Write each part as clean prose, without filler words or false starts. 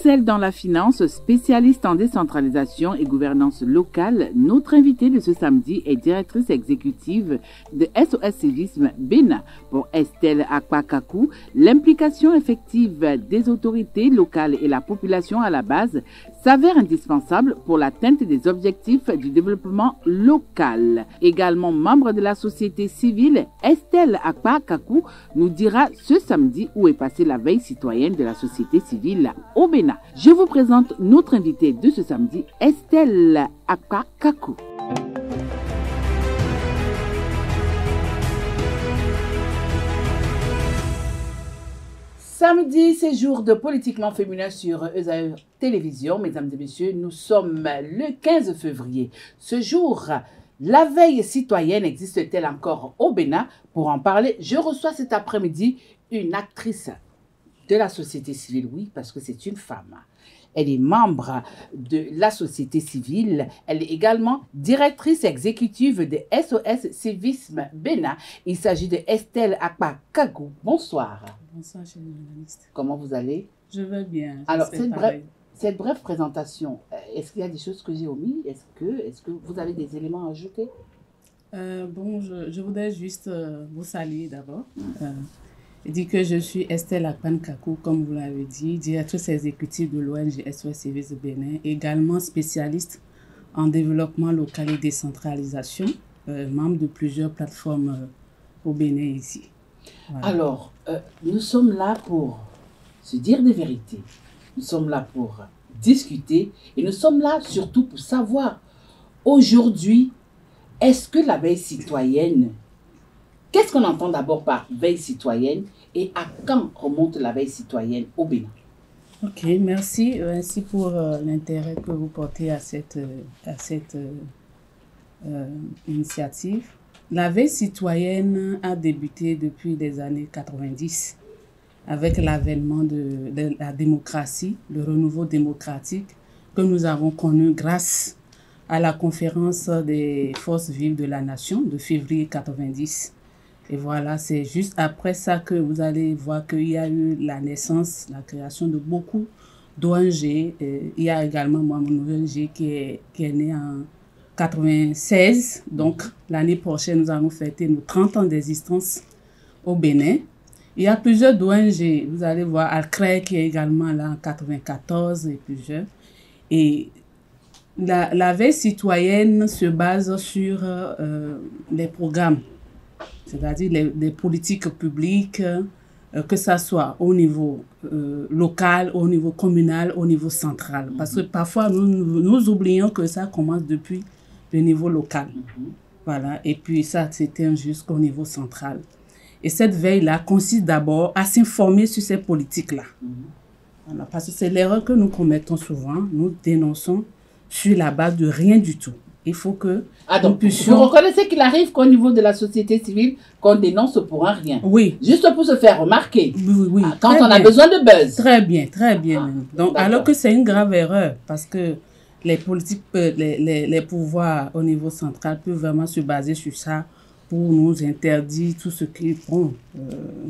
excelle dans la finance, spécialiste en décentralisation et gouvernance locale, notre invitée de ce samedi est directrice exécutive de SOS Civisme BENA. Pour Estelle Akpakaku, l'implication effective des autorités locales et la population à la base s'avère indispensable pour l'atteinte des objectifs du développement local. Également membre de la société civile, Estelle Akpakaku nous dira ce samedi où est passée la veille citoyenne de la société civile au Bénin. Je vous présente notre invitée de ce samedi, Estelle Akpakaku. Samedi, c'est jour de Politiquement Féminin sur ESAE Télévision. Mesdames et messieurs, nous sommes le 15 février. Ce jour, la veille citoyenne existe-t-elle encore au Bénin? Pour en parler, je reçois cet après-midi une actrice de la société civile, oui, parce que c'est une femme. Elle est membre de la société civile. Elle est également directrice exécutive de SOS Civisme BENA. Il s'agit de Estelle Akpakaku. Bonsoir. Bonsoir, chère journaliste. Comment vous allez? Je vais bien. Alors, cette brève présentation, est-ce qu'il y a des choses que j'ai omis? Est-ce que vous avez des éléments à ajouter? Je voudrais juste vous saluer d'abord. Je dis que je suis Estelle Akpakaku, comme vous l'avez dit, directrice exécutive de l'ONG SOS Civisme Bénin, également spécialiste en développement local et décentralisation, membre de plusieurs plateformes au Bénin ici. Voilà. Alors, nous sommes là pour se dire des vérités, nous sommes là pour discuter et nous sommes là surtout pour savoir aujourd'hui, est-ce que la veille citoyenne, qu'est-ce qu'on entend d'abord par veille citoyenne et à quand remonte la veille citoyenne au Bénin? Ok, merci pour l'intérêt que vous portez à cette initiative. La veille citoyenne a débuté depuis les années 90 avec l'avènement de la démocratie, le renouveau démocratique que nous avons connu grâce à la conférence des forces vives de la nation de février 90. Et voilà, c'est juste après ça que vous allez voir qu'il y a eu la naissance, la création de beaucoup d'ONG. Il y a également moi, mon ONG qui est née en 96. Donc, l'année prochaine, nous allons fêter nos 30 ans d'existence au Bénin. Il y a plusieurs ONG. Vous allez voir Alcré qui est également là en 94 et plusieurs. Et la veille citoyenne se base sur les programmes, c'est-à-dire les politiques publiques, que ça soit au niveau local, au niveau communal, au niveau central. Parce que parfois, nous oublions que ça commence depuis le niveau local. Voilà. Et puis ça s'éteint jusqu'au niveau central. Et cette veille-là consiste d'abord à s'informer sur ces politiques-là. Voilà. Parce que c'est l'erreur que nous commettons souvent. Nous dénonçons sur la base de rien du tout. Il faut que nous puissions... Vous reconnaissez qu'il arrive qu'au niveau de la société civile, qu'on dénonce pour un rien. Oui. Juste pour se faire remarquer. Oui. Quand on a besoin de buzz. Très bien. Donc, alors que c'est une grave erreur, parce que les politiques, les pouvoirs au niveau central peuvent vraiment se baser sur ça pour nous interdire tout ce qui est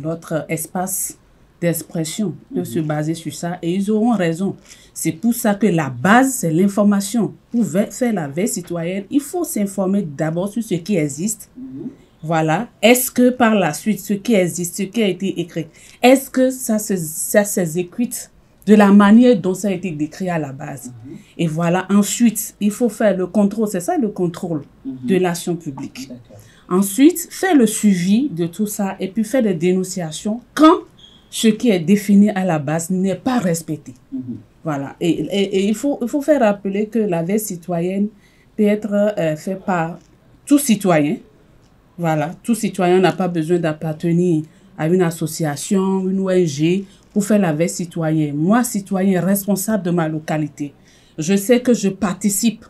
notre espace d'expression, peut se baser sur ça, et ils auront raison. C'est pour ça que la base, c'est l'information. Pour faire la veille citoyenne, il faut s'informer d'abord sur ce qui existe. Voilà. Est-ce que par la suite, ce qui existe, ce qui a été écrit, est-ce que ça s'exécute de la manière dont ça a été décrit à la base? Et voilà. Ensuite, il faut faire le contrôle. C'est ça le contrôle de l'action publique. Ensuite, faire le suivi de tout ça et puis faire des dénonciations quand ce qui est défini à la base n'est pas respecté. Voilà. Et il faut faire rappeler que la veille citoyenne peut être faite par tout citoyen. Voilà. Tout citoyen n'a pas besoin d'appartenir à une association, une ONG pour faire la veille citoyenne. Moi, citoyen responsable de ma localité, je sais que je participe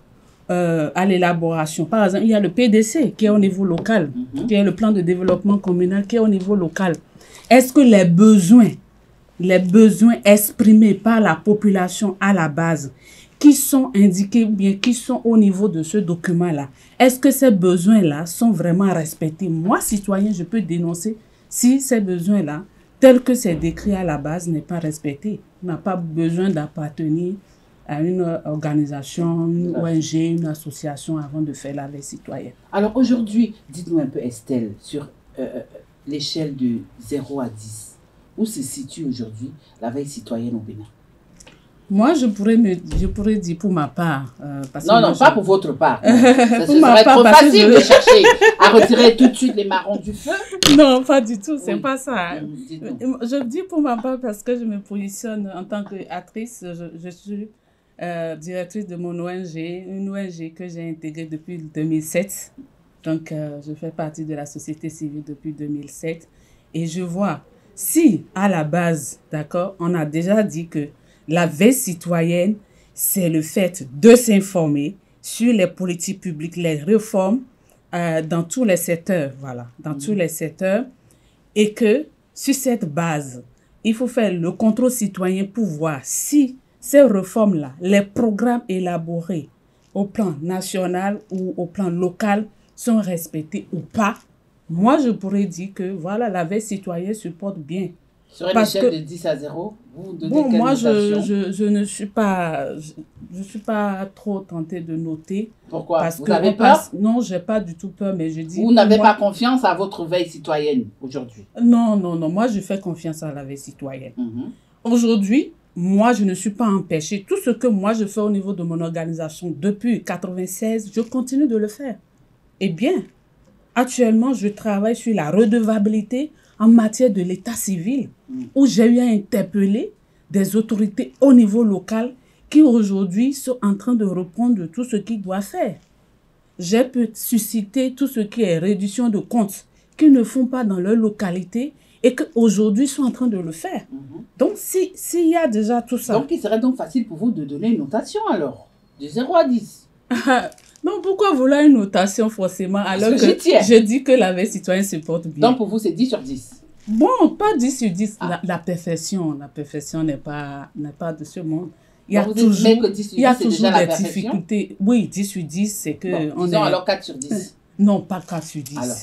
à l'élaboration. Par exemple, il y a le PDC qui est au niveau local, qui est le plan de développement communal qui est au niveau local. Est-ce que les besoins exprimés par la population à la base, qui sont indiqués, bien qui sont au niveau de ce document-là, est-ce que ces besoins-là sont vraiment respectés? Moi, citoyen, je peux dénoncer si ces besoins-là, tels que c'est décrit à la base, n'est pas respecté. n'a pas besoin d'appartenir à une organisation, une ONG, une association avant de faire la veille citoyenne. Alors aujourd'hui, dites-nous un peu Estelle, sur l'échelle de 0 à 10, où se situe aujourd'hui la veille citoyenne au Bénin? Moi, je pourrais dire pour ma part. Parce non, que non, pas pour votre part. Ça pour serait trop facile je... de chercher à retirer tout de suite les marrons du feu. Non, pas du tout, c'est Oui. pas ça. Hein. Je dis pour ma part parce que je me positionne en tant qu'actrice. Je suis directrice de mon ONG, une ONG que j'ai intégrée depuis 2007. Donc, je fais partie de la société civile depuis 2007. Et je vois, si à la base, d'accord, on a déjà dit que la veille citoyenne, c'est le fait de s'informer sur les politiques publiques, les réformes dans tous les secteurs, voilà, dans tous les secteurs, et que sur cette base, il faut faire le contrôle citoyen pour voir si ces réformes-là, les programmes élaborés au plan national ou au plan local sont respectés ou pas. Moi, je pourrais dire que voilà, la veille citoyenne se porte bien. Sur une échelle de 10 à 0, vous donnez quelle moi, notation? je ne suis pas, je suis pas trop tentée de noter. Pourquoi? Parce vous que avez peur? Non, j'ai pas du tout peur, mais je dis... Vous n'avez pas confiance à votre veille citoyenne aujourd'hui? Non, moi, je fais confiance à la veille citoyenne. Aujourd'hui, moi, je ne suis pas empêchée. Tout ce que moi, je fais au niveau de mon organisation depuis 1996, je continue de le faire. Eh bien, actuellement, je travaille sur la redevabilité en matière de l'état civil, où j'ai eu à interpeller des autorités au niveau local qui aujourd'hui sont en train de reprendre de tout ce qu'ils doivent faire. J'ai pu susciter tout ce qui est réduction de comptes qu'ils ne font pas dans leur localité et qu'aujourd'hui sont en train de le faire. Donc, s'il y a déjà tout ça... Donc, il serait donc facile pour vous de donner une notation alors, de 0 à 10. Non, pourquoi vouloir une notation forcément alors que je dis que la veille citoyenne se porte bien. Donc pour vous, c'est 10 sur 10. Bon, pas 10 sur 10. La perfection n'est pas de ce monde. Il y a toujours des difficultés. Oui, 10 sur 10, c'est que... Bon, disons alors 4 sur 10. Non, pas 4 sur 10. Alors,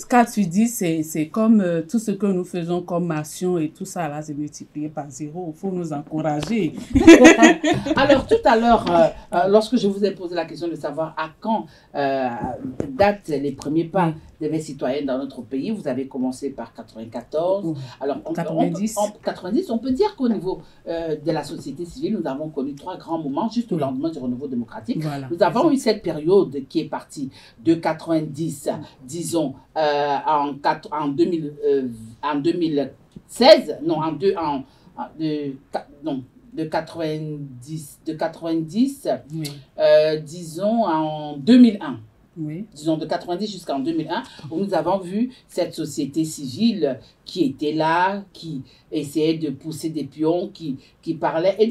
4 sur 10, c'est comme tout ce que nous faisons comme action et tout ça, là, c'est multiplié par 0. Il faut nous encourager. Alors, tout à l'heure, lorsque je vous ai posé la question de savoir à quand datent les premiers pas des veilles citoyennes dans notre pays, vous avez commencé par 94. Alors, 90. En 90, on peut dire qu'au niveau de la société civile, nous avons connu 3 grands moments, juste au lendemain du renouveau démocratique. Voilà, nous avons eu cette période qui est partie de 90, disons, en 2016, non, de 90, oui. Disons, en 2001. Oui. Disons de 90 jusqu'en 2001, où nous avons vu cette société civile qui était là, qui essayait de pousser des pions, qui parlait. Et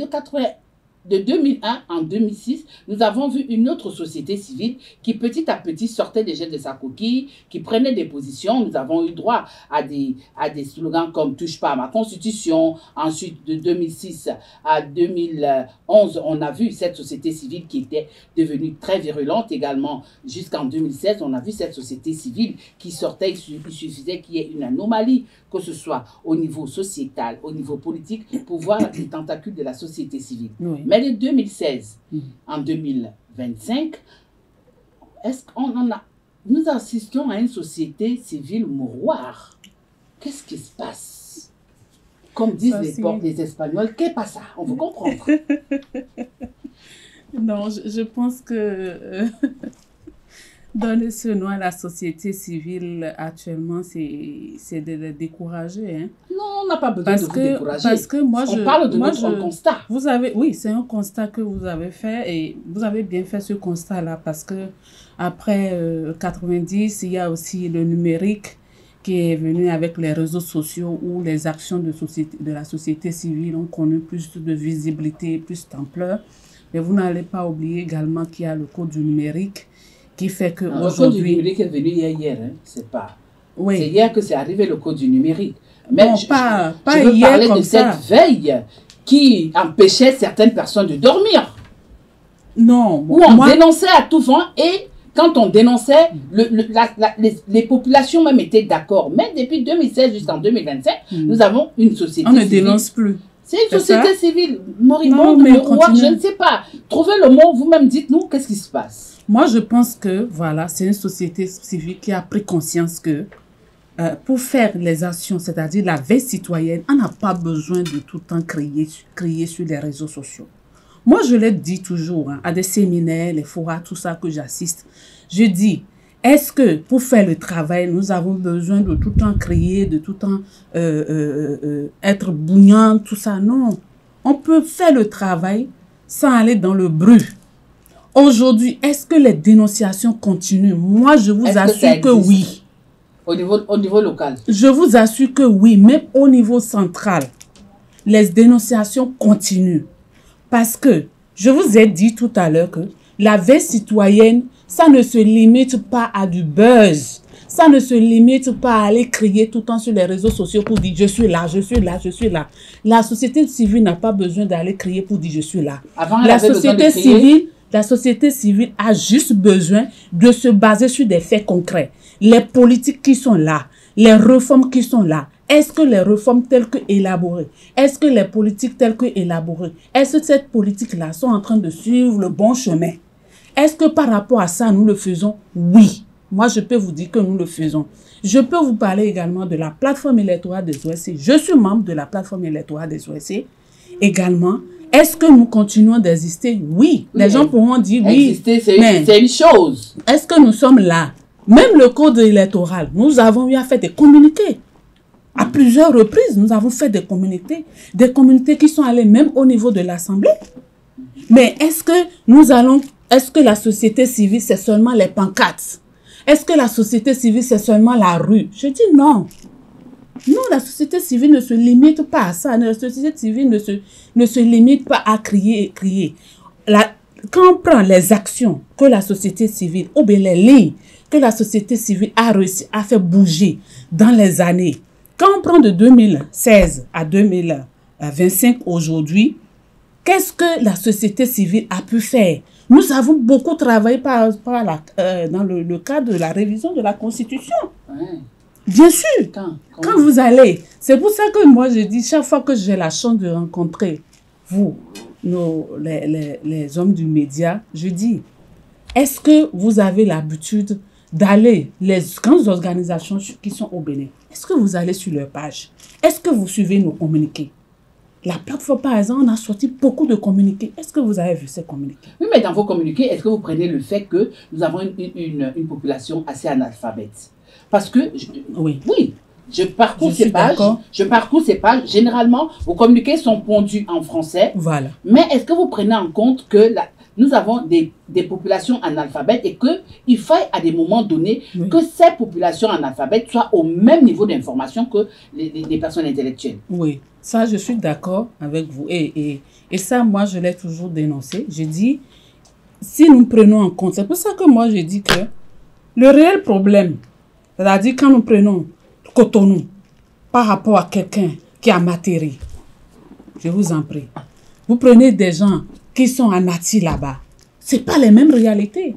de 2001 en 2006, nous avons vu une autre société civile qui petit à petit sortait des gènes de sa coquille, qui prenait des positions. Nous avons eu droit à des slogans comme « Touche pas à ma constitution ». Ensuite, de 2006 à 2011, on a vu cette société civile qui était devenue très virulente également. Jusqu'en 2016, on a vu cette société civile qui sortait. Il suffisait qu'il y ait une anomalie, que ce soit au niveau sociétal, au niveau politique, pour voir les tentacules de la société civile. Oui. Mais de 2016 en 2025, nous assistons à une société civile mouroire. Qu'est-ce qui se passe? Comme disent les Espagnols, qu'est pasa? On veut comprendre. Non, je pense que donner ce nom à la société civile actuellement, c'est de les décourager. Hein. Non, on n'a pas besoin de vous décourager. Parce que moi, on parle de notre constat. Oui, c'est un constat que vous avez fait et vous avez bien fait ce constat-là parce que après 90, il y a aussi le numérique qui est venu avec les réseaux sociaux où les actions de la société civile ont connu plus de visibilité, plus d'ampleur. Mais vous n'allez pas oublier également qu'il y a le code du numérique qui fait que aujourd'hui... Le code du numérique est venu hier, hein. C'est pas... Oui. C'est hier que c'est arrivé le code du numérique. Mais bon, je veux hier parler comme de ça. cette veille qui empêchait certaines personnes de dormir. Non. Où on dénonçait à tout vent et quand on dénonçait, les populations même étaient d'accord. Mais depuis 2016 jusqu'en 2025, nous avons une société on ne civile. dénonce plus. C'est une société civile moribonde, mais miroir, je ne sais pas. Trouvez le mot, vous-même dites-nous, qu'est-ce qui se passe? Moi, je pense que, voilà, c'est une société civile qui a pris conscience que pour faire les actions, c'est-à-dire la veille citoyenne, on n'a pas besoin de tout le temps crier sur les réseaux sociaux. Moi, je l'ai dit toujours, à des séminaires, les forats, tout ça que j'assiste. Je dis, est-ce que pour faire le travail, nous avons besoin de tout le temps crier, de tout le temps être bouillant, tout ça? Non. On peut faire le travail sans aller dans le bruit. Aujourd'hui, est-ce que les dénonciations continuent? Moi, je vous assure que oui. Au niveau local? Je vous assure que oui, même au niveau central, les dénonciations continuent. Parce que, je vous ai dit tout à l'heure que la veille citoyenne, ça ne se limite pas à du buzz. Ça ne se limite pas à aller crier tout le temps sur les réseaux sociaux pour dire « je suis là, je suis là, je suis là ». La société civile n'a pas besoin d'aller crier pour dire « je suis là ». La société civile a juste besoin de se baser sur des faits concrets. Les politiques qui sont là, les réformes qui sont là, est-ce que les réformes telles que élaborées, est-ce que les politiques telles que élaborées, est-ce que cette politique-là sont en train de suivre le bon chemin? Est-ce que par rapport à ça, nous le faisons? Oui. Moi, je peux vous dire que nous le faisons. Je peux vous parler également de la plateforme électorale des OSC. Je suis membre de la plateforme électorale des OSC également. Est-ce que nous continuons d'exister? Oui. Les gens pourront dire oui. Exister, c'est une chose. Est-ce que nous sommes là? Même le code électoral, nous avons eu à faire des communiqués. À plusieurs reprises, nous avons fait des communautés qui sont allées même au niveau de l'Assemblée. Mais est-ce que la société civile, c'est seulement les pancartes? Est-ce que la société civile, c'est seulement la rue? Je dis non. Non, la société civile ne se limite pas à ça. La société civile ne se limite pas à crier et crier. Quand on prend les actions que la société civile, ou bien les lignes que la société civile a réussi à faire bouger dans les années, quand on prend de 2016 à 2025 aujourd'hui, qu'est-ce que la société civile a pu faire? Nous avons beaucoup travaillé dans le cadre de la révision de la Constitution. Ouais. Bien sûr. Quand vous allez, c'est pour ça que moi je dis, chaque fois que j'ai la chance de rencontrer vous, les hommes du média, je dis, est-ce que vous avez l'habitude d'aller, les grandes organisations qui sont au Bénin, est-ce que vous allez sur leur page? Est-ce que vous suivez nos communiqués? La plateforme, par exemple, on a sorti beaucoup de communiqués. Est-ce que vous avez vu ces communiqués? Oui, mais dans vos communiqués, est-ce que vous prenez le fait que nous avons une population assez analphabète? Parce que, oui, je parcours ces pages. Généralement, vos communiqués sont pondus en français. Voilà. Mais est-ce que vous prenez en compte que nous avons des populations analphabètes et qu'il faille à des moments donnés que ces populations analphabètes soient au même niveau d'information que les personnes intellectuelles? Oui, ça, je suis d'accord avec vous. Et ça, moi, je l'ai toujours dénoncé. J'ai dit, si nous prenons en compte, c'est pour ça que moi, j'ai dit que le réel problème, c'est-à-dire quand nous prenons Cotonou par rapport à quelqu'un qui a Matéri, je vous en prie, vous prenez des gens qui sont à Nati là-bas, ce n'est pas les mêmes réalités.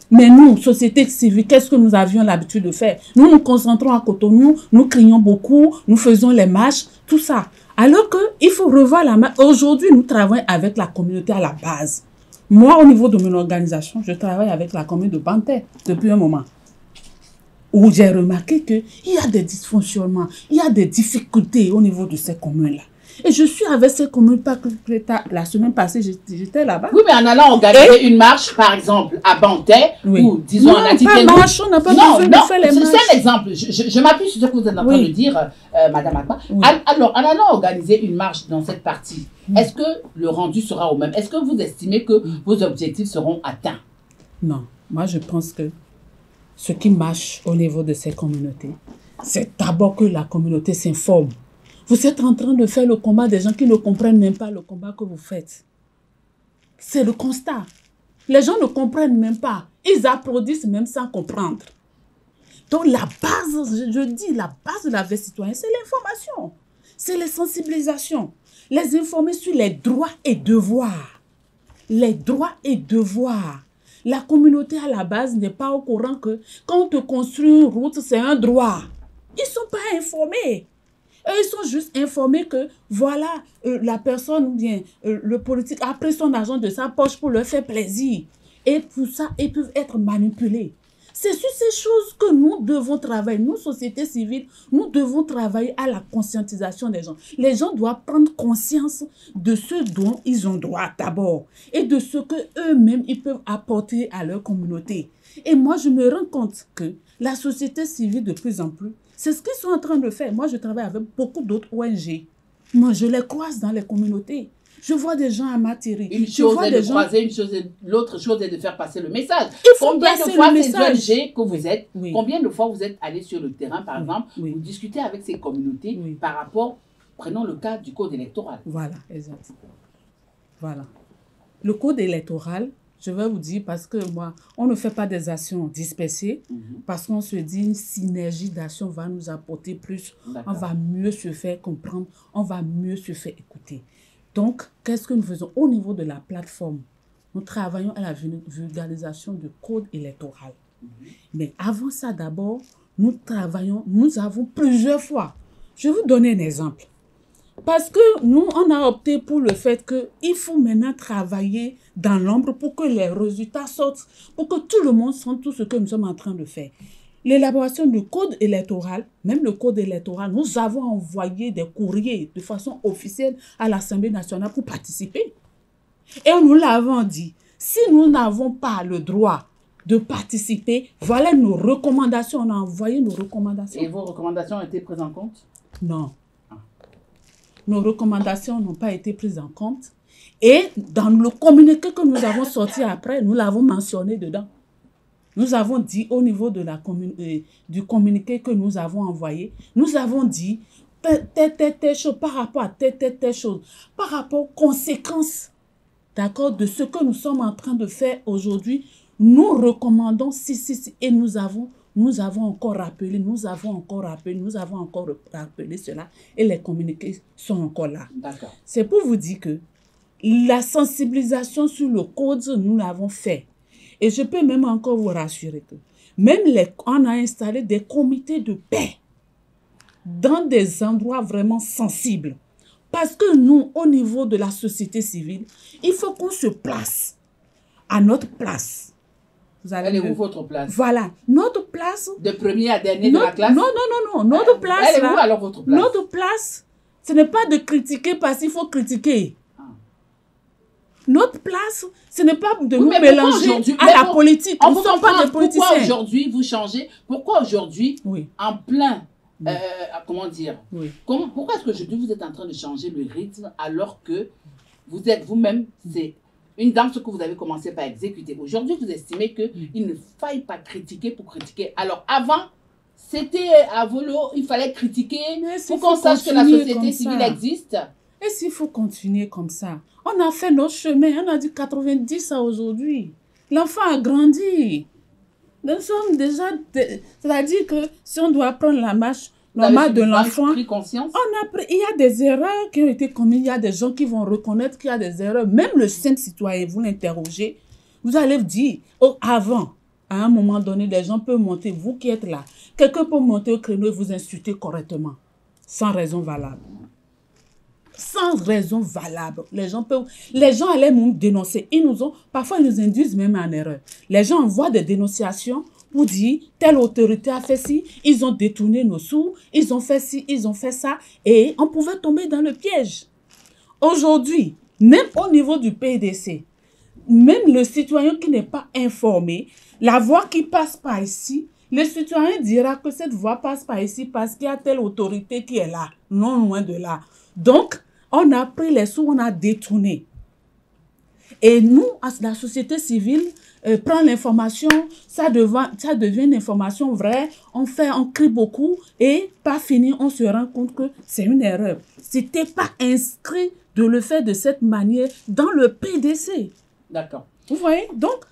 Mais nous, société civile, qu'est-ce que nous avions l'habitude de faire? Nous nous concentrons à Cotonou, nous crions beaucoup, nous faisons les marches, tout ça. Alors qu'il faut revoir la main. Aujourd'hui, nous travaillons avec la communauté à la base. Moi, au niveau de mon organisation, je travaille avec la commune de Banté depuis un moment, où j'ai remarqué qu'il y a des dysfonctionnements, il y a des difficultés au niveau de ces communes-là. Et je suis avec ces communes, la semaine passée, j'étais là-bas. Oui, mais en allant organiser une marche, par exemple, à Banté, ou disons en Atité. Non, marche, on n'a pas besoin de faire les marches. C'est un exemple. Je m'appuie sur ce que vous êtes en train de dire, Madame Akpa. Oui. Alors, en allant organiser une marche dans cette partie, est-ce que le rendu sera au même? Est-ce que vous estimez que vos objectifs seront atteints? Non. Moi, je pense que ce qui marche au niveau de ces communautés, c'est d'abord que la communauté s'informe. Vous êtes en train de faire le combat des gens qui ne comprennent même pas le combat que vous faites. C'est le constat. Les gens ne comprennent même pas. Ils applaudissent même sans comprendre. Donc la base, je dis, la base de la vie citoyenne, c'est l'information. C'est les sensibilisations. Les informer sur les droits et devoirs. Les droits et devoirs. La communauté à la base n'est pas au courant que quand on te construit une route, c'est un droit. Ils ne sont pas informés. Et ils sont juste informés que, voilà, la personne ou bien le politique a pris son argent de sa poche pour leur faire plaisir. Et pour ça, ils peuvent être manipulés. C'est sur ces choses que nous devons travailler. Nous, société civile, nous devons travailler à la conscientisation des gens. Les gens doivent prendre conscience de ce dont ils ont droit d'abord et de ce qu'eux-mêmes ils peuvent apporter à leur communauté. Et moi, je me rends compte que la société civile, de plus en plus, c'est ce qu'ils sont en train de faire. Moi, je travaille avec beaucoup d'autres ONG. Moi, je les croise dans les communautés. Je vois des gens à Matiri. Une chose est de croiser, l'autre chose est de faire passer le message. Combien de fois ces ONG que vous êtes, combien de fois vous êtes allé sur le terrain, par exemple, vous discutez avec ces communautés par rapport, prenons le cas du code électoral. Voilà, exact. Voilà. Le code électoral, je vais vous dire, parce que moi, on ne fait pas des actions dispersées, parce qu'on se dit une synergie d'actions va nous apporter plus, on va mieux se faire comprendre, on va mieux se faire écouter. Donc, qu'est-ce que nous faisons au niveau de la plateforme? Nous travaillons à la vulgarisation du code électoral. Mais avant ça, d'abord, nous avons plusieurs fois. Je vais vous donner un exemple. Parce que nous, on a opté pour le fait qu'il faut maintenant travailler dans l'ombre pour que les résultats sortent, pour que tout le monde sente tout ce que nous sommes en train de faire. L'élaboration du code électoral, même le code électoral, nous avons envoyé des courriers de façon officielle à l'Assemblée nationale pour participer. Et nous l'avons dit, si nous n'avons pas le droit de participer, voilà nos recommandations, on a envoyé nos recommandations. Et vos recommandations ont été prises en compte? Non. Nos recommandations n'ont pas été prises en compte. Et dans le communiqué que nous avons sorti après, nous l'avons mentionné dedans. Nous avons dit au niveau de du communiqué que nous avons envoyé, nous avons dit telle chose par rapport à telle chose, par rapport aux conséquences, d'accord, de ce que nous sommes en train de faire aujourd'hui. Nous recommandons si, et nous avons encore rappelé cela et les communiqués sont encore là. C'est pour vous dire que la sensibilisation sur le code, nous l'avons fait. Et je peux même encore vous rassurer que même on a installé des comités de paix dans des endroits vraiment sensibles. Parce que nous, au niveau de la société civile, il faut qu'on se place à notre place. Vous allez elle est où votre place? Voilà, notre place. De premier à dernier de la classe? Non. Notre place. Elle est où alors votre place? Notre place, ce n'est pas de critiquer parce qu'il faut critiquer. Notre place, ce n'est pas de nous mélanger à la politique. Nous ne sommes pas des politiciens. Pourquoi aujourd'hui vous changez? Pourquoi aujourd'hui, en plein, comment dire, pourquoi est-ce qu'aujourd'hui vous êtes en train de changer le rythme alors que vous êtes vous-même, c'est une danse que vous avez commencé par exécuter. Aujourd'hui, vous estimez qu'il ne faille pas critiquer pour critiquer. Alors avant, c'était à volo, il fallait critiquer pour qu'on sache que la société civile existe. Et s'il faut continuer comme ça, on a fait notre chemin, on a dit 90 à aujourd'hui. L'enfant a grandi. Nous sommes déjà, c'est-à-dire que si on doit prendre la marche normale de l'enfant, il y a des erreurs qui ont été commises, il y a des gens qui vont reconnaître qu'il y a des erreurs. Même le simple citoyen, vous l'interrogez, vous allez vous dire, avant, à un moment donné, les gens peuvent monter, vous qui êtes là, quelqu'un peut monter au créneau et vous insulter correctement, sans raison valable. Sans raison valable. Les gens allaient nous dénoncer. Parfois, ils nous induisent même en erreur. Les gens envoient des dénonciations pour dire, telle autorité a fait ci, ils ont détourné nos sous, ils ont fait ci, ils ont fait ça, et on pouvait tomber dans le piège. Aujourd'hui, même au niveau du PDC, même le citoyen qui n'est pas informé, la voix qui passe par ici, le citoyen dira que cette voix passe par ici parce qu'il y a telle autorité qui est là, non loin de là. Donc, on a pris les sous, on a détourné. Et nous, la société civile, prend l'information, ça devient une information vraie, on crie beaucoup et pas fini, on se rend compte que c'est une erreur. C'était pas inscrit de le faire de cette manière dans le PDC. D'accord. Vous voyez? Donc,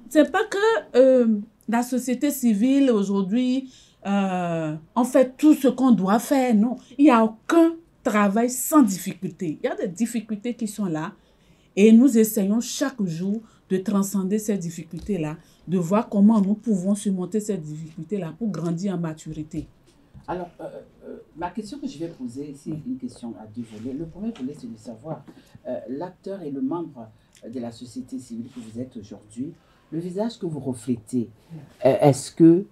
c'est pas que la société civile aujourd'hui, on fait tout ce qu'on doit faire, non. Il n'y a aucun travail sans difficulté. Il y a des difficultés qui sont là et nous essayons chaque jour de transcender ces difficultés-là, de voir comment nous pouvons surmonter ces difficultés-là pour grandir en maturité. Alors, ma question que je vais poser, c'est une question à deux volets. Le premier volet, c'est de savoir l'acteur et le membre de la société civile que vous êtes aujourd'hui, le visage que vous reflétez. Est-ce que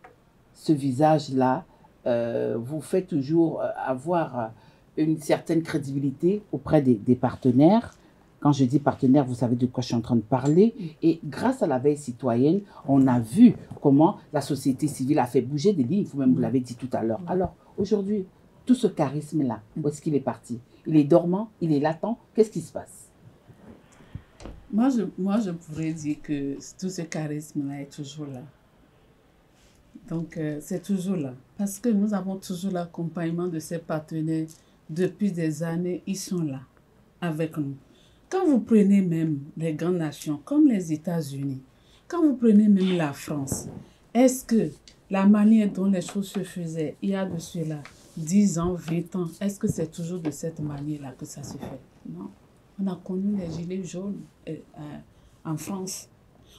ce visage-là vous fait toujours avoir une certaine crédibilité auprès des partenaires? Quand je dis partenaire, vous savez de quoi je suis en train de parler. Et grâce à la veille citoyenne, on a vu comment la société civile a fait bouger des lignes. Vous-même, vous l'avez dit tout à l'heure. Alors, aujourd'hui, tout ce charisme-là, où est-ce qu'il est parti? Il est dormant? Il est latent? Qu'est-ce qui se passe? Moi, je pourrais dire que tout ce charisme-là est toujours là. Donc, c'est toujours là. Parce que nous avons toujours l'accompagnement de ces partenaires depuis des années. Ils sont là, avec nous. Quand vous prenez même les grandes nations, comme les États-Unis, quand vous prenez même la France, est-ce que la manière dont les choses se faisaient, il y a de cela 10 ans, 20 ans, est-ce que c'est toujours de cette manière-là que ça se fait? Non. On a connu les gilets jaunes en France.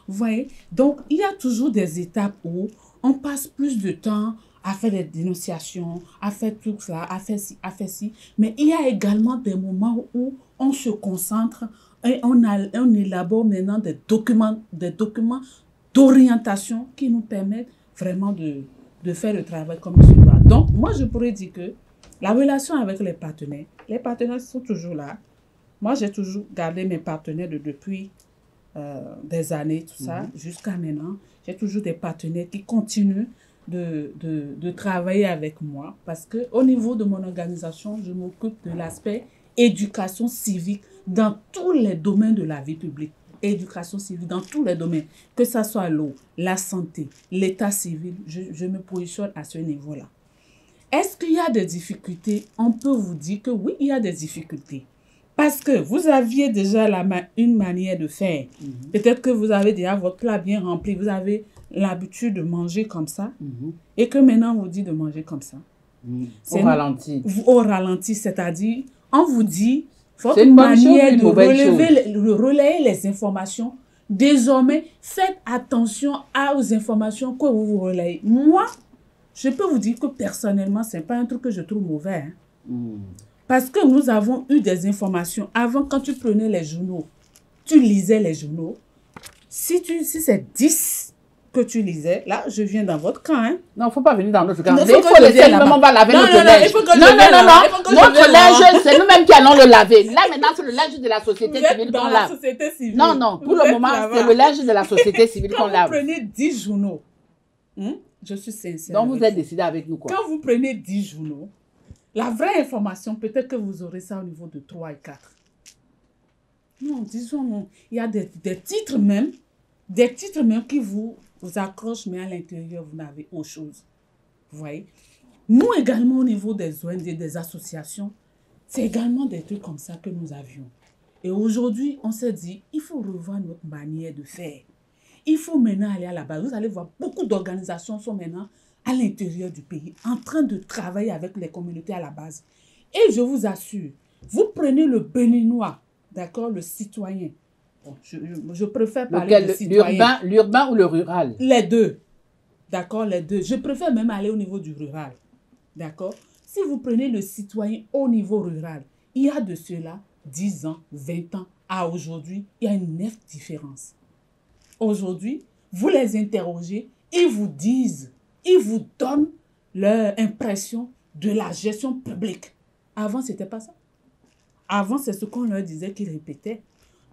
Vous voyez? Donc, il y a toujours des étapes où on passe plus de temps à faire des dénonciations, à faire tout ça, à faire ci, à faire ci. Mais il y a également des moments où on se concentre et on élabore maintenant des documents d'orientation qui nous permettent vraiment de faire le travail comme il se doit. Donc, moi, je pourrais dire que la relation avec les partenaires sont toujours là. Moi, j'ai toujours gardé mes partenaires depuis des années, tout ça, jusqu'à maintenant. J'ai toujours des partenaires qui continuent de travailler avec moi parce qu'au niveau de mon organisation, je m'occupe de l'aspect éducation civique dans tous les domaines de la vie publique. Éducation civique dans tous les domaines, que ce soit l'eau, la santé, l'état civil, je me positionne à ce niveau-là. Est-ce qu'il y a des difficultés? On peut vous dire que oui, il y a des difficultés. Parce que vous aviez déjà une manière de faire. Peut-être que vous avez déjà votre plat bien rempli, vous avez l'habitude de manger comme ça, et que maintenant on vous dit de manger comme ça. Au ralenti. Au ralenti, c'est-à-dire, on vous dit votre manière de relayer les informations. Désormais, faites attention aux informations que vous relayez. Moi, je peux vous dire que personnellement, ce n'est pas un truc que je trouve mauvais. Parce que nous avons eu des informations. Avant, quand tu prenais les journaux, tu lisais les journaux. Si c'est 10 que tu lisais, là, je viens dans votre camp. Hein. Non, il ne faut pas venir dans notre camp. Il faut laisser on va laver notre linge. Non. Notre linge, c'est nous-mêmes qui allons le laver. Là, maintenant, c'est le linge de la société civile qu'on lave. Non. Pour le moment, c'est le linge de la société civile qu'on lave. Quand vous prenez 10 journaux, je suis sincère. Donc, vous êtes décidé avec nous, quoi. Quand vous prenez 10 journaux, la vraie information, peut-être que vous aurez ça au niveau de 3 et 4. Non, disons, il y a des titres même qui vous accrochent, mais à l'intérieur, vous n'avez autre chose. Vous voyez? Nous également, au niveau des ONG, des associations, c'est également des trucs comme ça que nous avions. Et aujourd'hui, on s'est dit, il faut revoir notre manière de faire. Il faut maintenant aller à la base. Vous allez voir, beaucoup d'organisations sont maintenant à l'intérieur du pays, en train de travailler avec les communautés à la base. Et je vous assure, vous prenez le béninois, d'accord, le citoyen. Bon, je préfère parler du citoyen. L'urbain ou le rural? Les deux. D'accord, les deux. Je préfère même aller au niveau du rural. D'accord? Si vous prenez le citoyen au niveau rural, il y a de cela 10 ans, 20 ans à aujourd'hui, il y a une nette différence. Aujourd'hui, vous les interrogez, ils vous disent, ils vous donnent leur impression de la gestion publique. Avant, ce n'était pas ça. Avant, c'est ce qu'on leur disait qu'ils répétaient.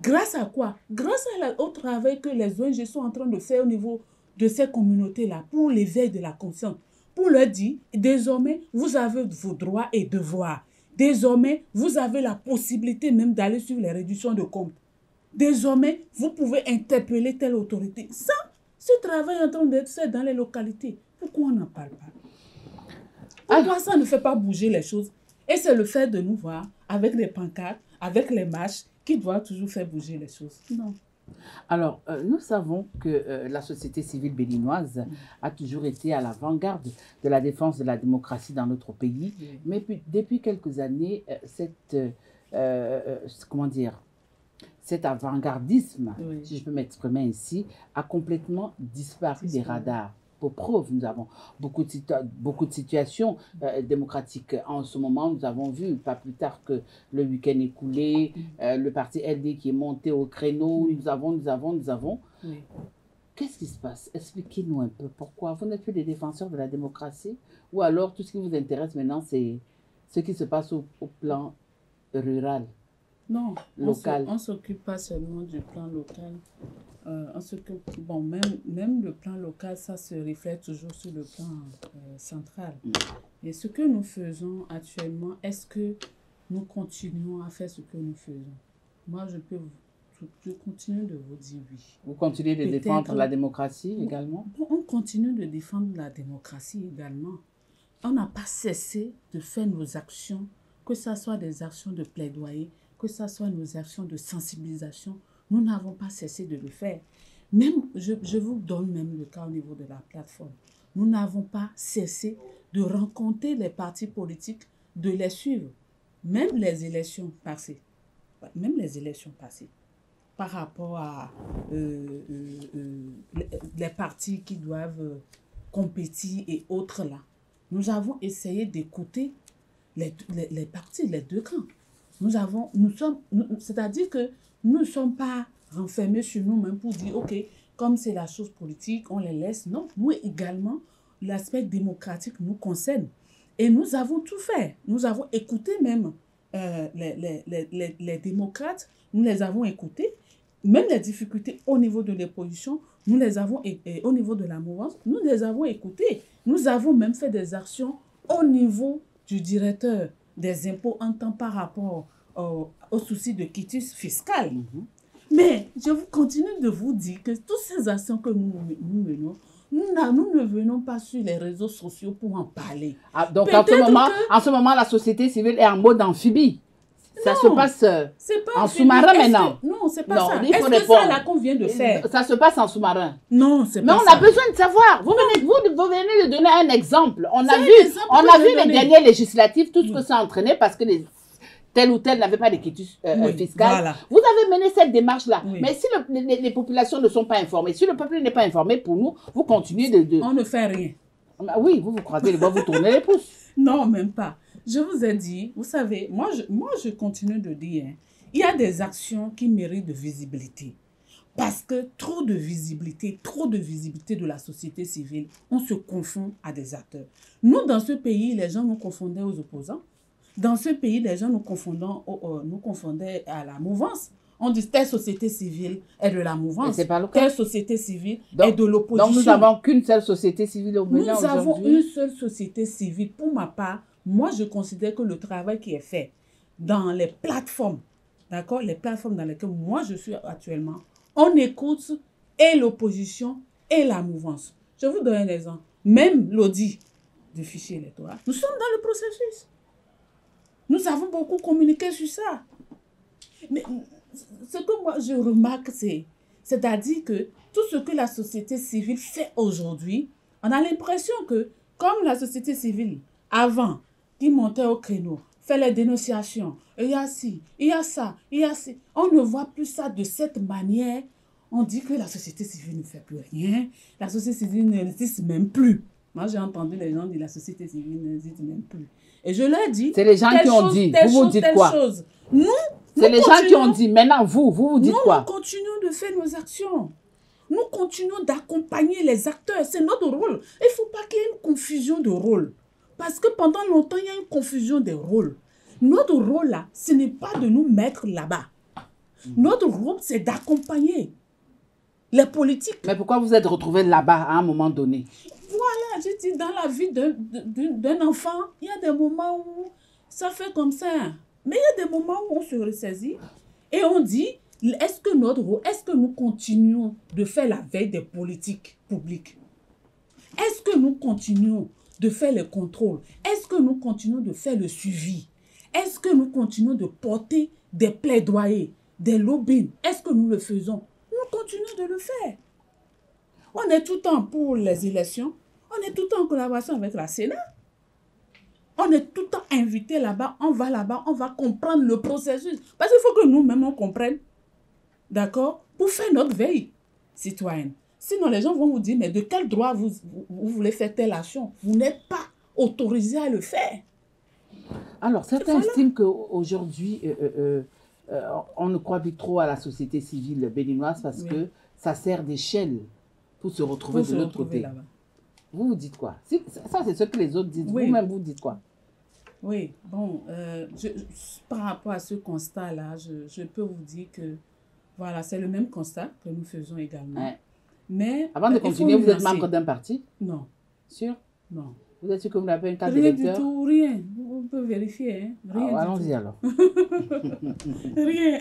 Grâce à quoi? Grâce au travail que les ONG sont en train de faire au niveau de ces communautés-là pour l'éveil de la conscience. Pour leur dire, désormais, vous avez vos droits et devoirs. Désormais, vous avez la possibilité même d'aller sur les réductions de comptes. Désormais, vous pouvez interpeller telle autorité. Ça, ce travail est en train d'être fait dans les localités. Pourquoi on n'en parle pas? Pourquoi ça ne fait pas bouger les choses? Et c'est le fait de nous voir avec les pancartes, avec les marches, qui doit toujours faire bouger les choses. Non. Alors, nous savons que la société civile béninoise a toujours été à l'avant-garde de la défense de la démocratie dans notre pays. Mais depuis quelques années, cet avant-gardisme, si je peux m'exprimer ainsi, a complètement disparu des radars. pour preuve. Nous avons beaucoup de situations démocratiques en ce moment. Nous avons vu, pas plus tard que le week-end écoulé, le parti LD qui est monté au créneau. Nous avons. Oui. Qu'est-ce qui se passe? Expliquez-nous un peu pourquoi. Vous n'êtes plus des défenseurs de la démocratie? Ou alors tout ce qui vous intéresse maintenant, c'est ce qui se passe au plan rural? Non, local. On ne s'occupe pas seulement du plan local. On s'occupe, bon, même le plan local, ça se reflète toujours sur le plan central. Et ce que nous faisons actuellement, est-ce que nous continuons à faire ce que nous faisons? Moi, je continue de vous dire oui. Vous continuez de défendre la démocratie également? On continue de défendre la démocratie également. On n'a pas cessé de faire nos actions, que ce soit des actions de plaidoyer, que ce soit nos actions de sensibilisation. Nous n'avons pas cessé de le faire. Même, je vous donne même le cas au niveau de la plateforme. Nous n'avons pas cessé de rencontrer les partis politiques, de les suivre. Même les élections passées. Par rapport à les partis qui doivent compétir et autres là. Nous avons essayé d'écouter les partis, les deux camps. C'est-à-dire que nous ne sommes pas renfermés sur nous-mêmes pour dire, OK, comme c'est la chose politique, on les laisse. Non, nous également, l'aspect démocratique nous concerne. Et nous avons tout fait. Nous avons écouté même les démocrates, nous les avons écoutés. Même les difficultés au niveau de l'opposition, nous les avons, au niveau de la mouvance, nous les avons écoutées. Nous avons même fait des actions au niveau du directeur des impôts en temps par rapport au souci de quitus fiscal. Mais je continue de vous dire que toutes ces actions que nous menons, nous ne venons pas sur les réseaux sociaux pour en parler. Ah, donc en ce moment, la société civile est en mode amphibie. Ça se passe en sous-marin maintenant. Non, c'est pas ça. Est-ce que ça là qu'on vient de faire? Ça se passe en sous-marin. Non, c'est pas ça. Mais on a besoin de savoir. Vous venez de donner un exemple. On a vu les dernières législatives, tout ce que ça a entraîné parce que tel ou tel n'avait pas de quitus fiscal. Voilà. Vous avez mené cette démarche-là. Oui. Mais si les populations ne sont pas informées, si le peuple n'est pas informé, pour nous, vous continuez de... On ne fait rien. Oui, vous croisez les doigts, vous tournez les pouces. Non, même pas. Je vous ai dit, vous savez, moi je continue de dire, il y a des actions qui méritent de visibilité. Parce que trop de visibilité de la société civile, on se confond à des acteurs. Nous, dans ce pays, les gens nous confondaient aux opposants. Dans ce pays, les gens nous confondaient à la mouvance. On dit telle société civile est de la mouvance, telle société civile est de l'opposition. Donc nous n'avons qu'une seule société civile au Bénin aujourd'hui. Nous avons une seule société civile. Pour ma part, moi je considère que le travail qui est fait dans les plateformes, d'accord, les plateformes dans lesquelles moi je suis actuellement, on écoute et l'opposition et la mouvance. Je vous donne un exemple. Même l'audit du fichier électoral, nous sommes dans le processus. Nous avons beaucoup communiqué sur ça. Mais ce que moi je remarque, c'est-à-dire que tout ce que la société civile fait aujourd'hui, on a l'impression que, comme la société civile, avant, qui montait au créneau, fait les dénonciations, il y a ci, il y a ça, il y a ci, on ne voit plus ça de cette manière. On dit que la société civile ne fait plus rien, la société civile n'existe même plus. Moi, j'ai entendu les gens dire que la société civile n'existe même plus. Et je leur dis... C'est les gens qui ont dit. Vous dites quoi? C'est les gens qui ont dit. Maintenant, vous dites quoi? Nous continuons de faire nos actions. Nous continuons d'accompagner les acteurs. C'est notre rôle. Il ne faut pas qu'il y ait une confusion de rôle. Parce que pendant longtemps, il y a une confusion des rôles. Notre rôle, là, ce n'est pas de nous mettre là-bas. Notre rôle, c'est d'accompagner les politiques. Mais pourquoi vous êtes retrouvés là-bas à un moment donné? Voilà, je dis, dans la vie d'un enfant, il y a des moments où ça fait comme ça. Mais il y a des moments où on se ressaisit et on dit, est-ce que nous continuons de faire la veille des politiques publiques? Est-ce que nous continuons de faire les contrôles? Est-ce que nous continuons de faire le suivi? Est-ce que nous continuons de porter des plaidoyers, des lobbying? Est-ce que nous le faisons? Nous continuons de le faire. On est tout le temps pour les élections. On est tout le temps en collaboration avec la Sénat. On est tout le temps invité là-bas. On va comprendre le processus. Parce qu'il faut que nous-mêmes, on comprenne. D'accord? Pour faire notre veille citoyenne. Sinon, les gens vont vous dire, mais de quel droit vous voulez faire telle action? Vous n'êtes pas autorisé à le faire. Alors, certains estiment qu'aujourd'hui, on ne croit plus trop à la société civile béninoise parce que ça sert d'échelle pour se retrouver de l'autre côté. Vous dites quoi? Ça, c'est ce que les autres disent. Vous-même, vous dites quoi? Oui, bon, par rapport à ce constat-là, je peux vous dire que, voilà, c'est le même constat que nous faisons également. Ouais. Mais, avant de continuer, vous êtes membre d'un parti? Non. Sûr? Non. Vous êtes sûr que vous n'avez pas une carte d'électeur? Rien du tout, rien. On peut vérifier, hein? Rien allons-y alors. Rien.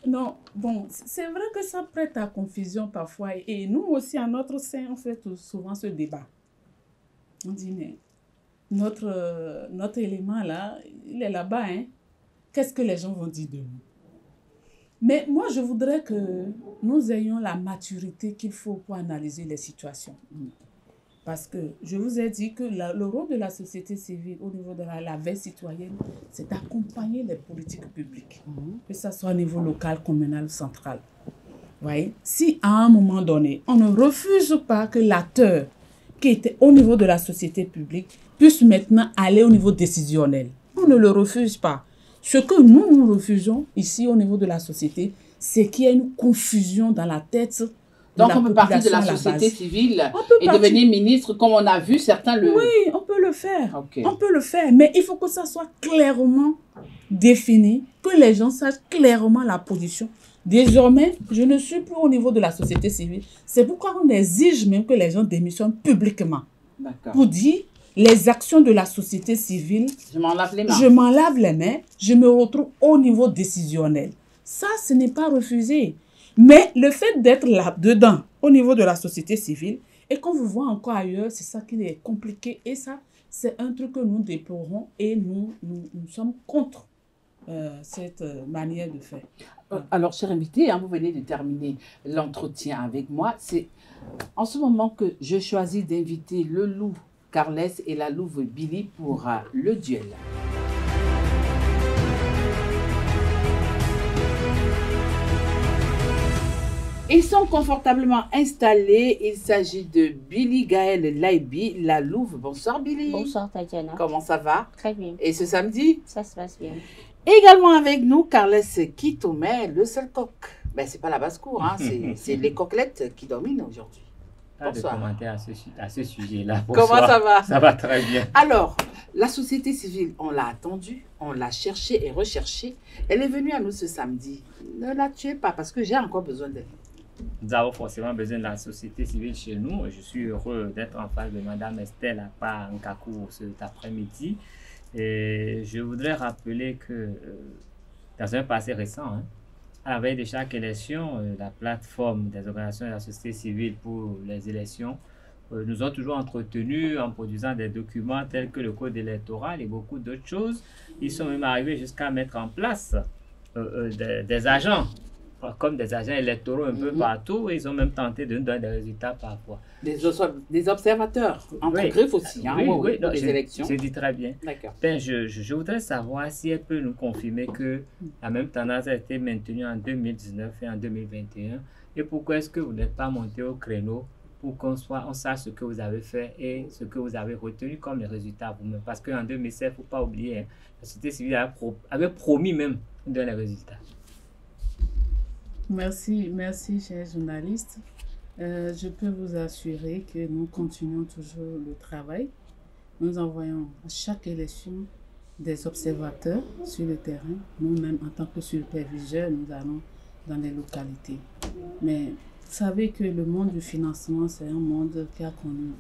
Non, bon, c'est vrai que ça prête à confusion parfois. Et nous aussi, à notre sein, on fait souvent ce débat. On dit, mais notre élément là, il est là-bas, hein? Qu'est-ce que les gens vont dire de nous? Mais moi, je voudrais que nous ayons la maturité qu'il faut pour analyser les situations. Parce que je vous ai dit que le rôle de la société civile au niveau de la veille citoyenne, c'est d'accompagner les politiques publiques, que ce soit au niveau local, communal, central. Voyez? Si à un moment donné, on ne refuse pas que l'acteur qui était au niveau de la société publique puisse maintenant aller au niveau décisionnel, on ne le refuse pas. Ce que nous refusons ici au niveau de la société, c'est qu'il y ait une confusion dans la tête. Donc, on peut partir de la société civile et devenir ministre, comme on a vu certains le... Oui, on peut le faire. Okay. On peut le faire, mais il faut que ça soit clairement défini, que les gens sachent clairement la position. Désormais, je ne suis plus au niveau de la société civile. C'est pourquoi on exige même que les gens démissionnent publiquement. Pour dire, les actions de la société civile... Je m'en lave les mains. Je m'en lave les mains, je me retrouve au niveau décisionnel. Ça, ce n'est pas refusé. Mais le fait d'être là-dedans, au niveau de la société civile, et qu'on vous voit encore ailleurs, c'est ça qui est compliqué. Et ça, c'est un truc que nous déplorons et nous sommes contre cette manière de faire. Alors, cher invité, vous venez de terminer l'entretien avec moi. C'est en ce moment que je choisis d'inviter le loup Carles et la louve Billy pour le duel. Ils sont confortablement installés. Il s'agit de Billy Gaël Laibi, la louve. Bonsoir Billy. Bonsoir Tatiana. Comment ça va? Très bien. Et ce samedi? Ça se passe bien. Également avec nous, Carles Kitomé, le seul coq. Ben, c'est pas la basse-cour, hein, c'est les coquelettes qui dominent aujourd'hui. Pas de commentaires à ce sujet-là. Comment ça va? Ça va très bien. Alors, la société civile, on l'a attendue, on l'a cherchée et recherchée. Elle est venue à nous ce samedi. Ne la tuez pas parce que j'ai encore besoin d'elle. Nous avons forcément besoin de la société civile chez nous. Je suis heureux d'être en face de Mme Estelle Akpa Nkakou cet après-midi. Et je voudrais rappeler que dans un passé récent, à la veille de chaque élection, la plateforme des organisations de la société civile pour les élections nous ont toujours entretenus en produisant des documents tels que le code électoral et beaucoup d'autres choses. Ils sont même arrivés jusqu'à mettre en place des agents, comme des agents électoraux un peu partout, et ils ont même tenté de nous donner des résultats parfois. Des observateurs, entre griffes aussi, oui, non, les élections. Je dis très bien. D'accord. Ben, je voudrais savoir si elle peut nous confirmer que la même tendance a été maintenue en 2019 et en 2021, et pourquoi est-ce que vous n'êtes pas monté au créneau pour qu'on sache ce que vous avez fait et ce que vous avez retenu comme les résultats vous-même. Parce qu'en 2016, il ne faut pas oublier, la société civile avait promis même de donner les résultats. Merci, chers journalistes. Je peux vous assurer que nous continuons toujours le travail. Nous envoyons à chaque élection des observateurs sur le terrain. Nous-mêmes, en tant que superviseurs, nous allons dans les localités. Mais vous savez que le monde du financement, c'est un monde qui a connu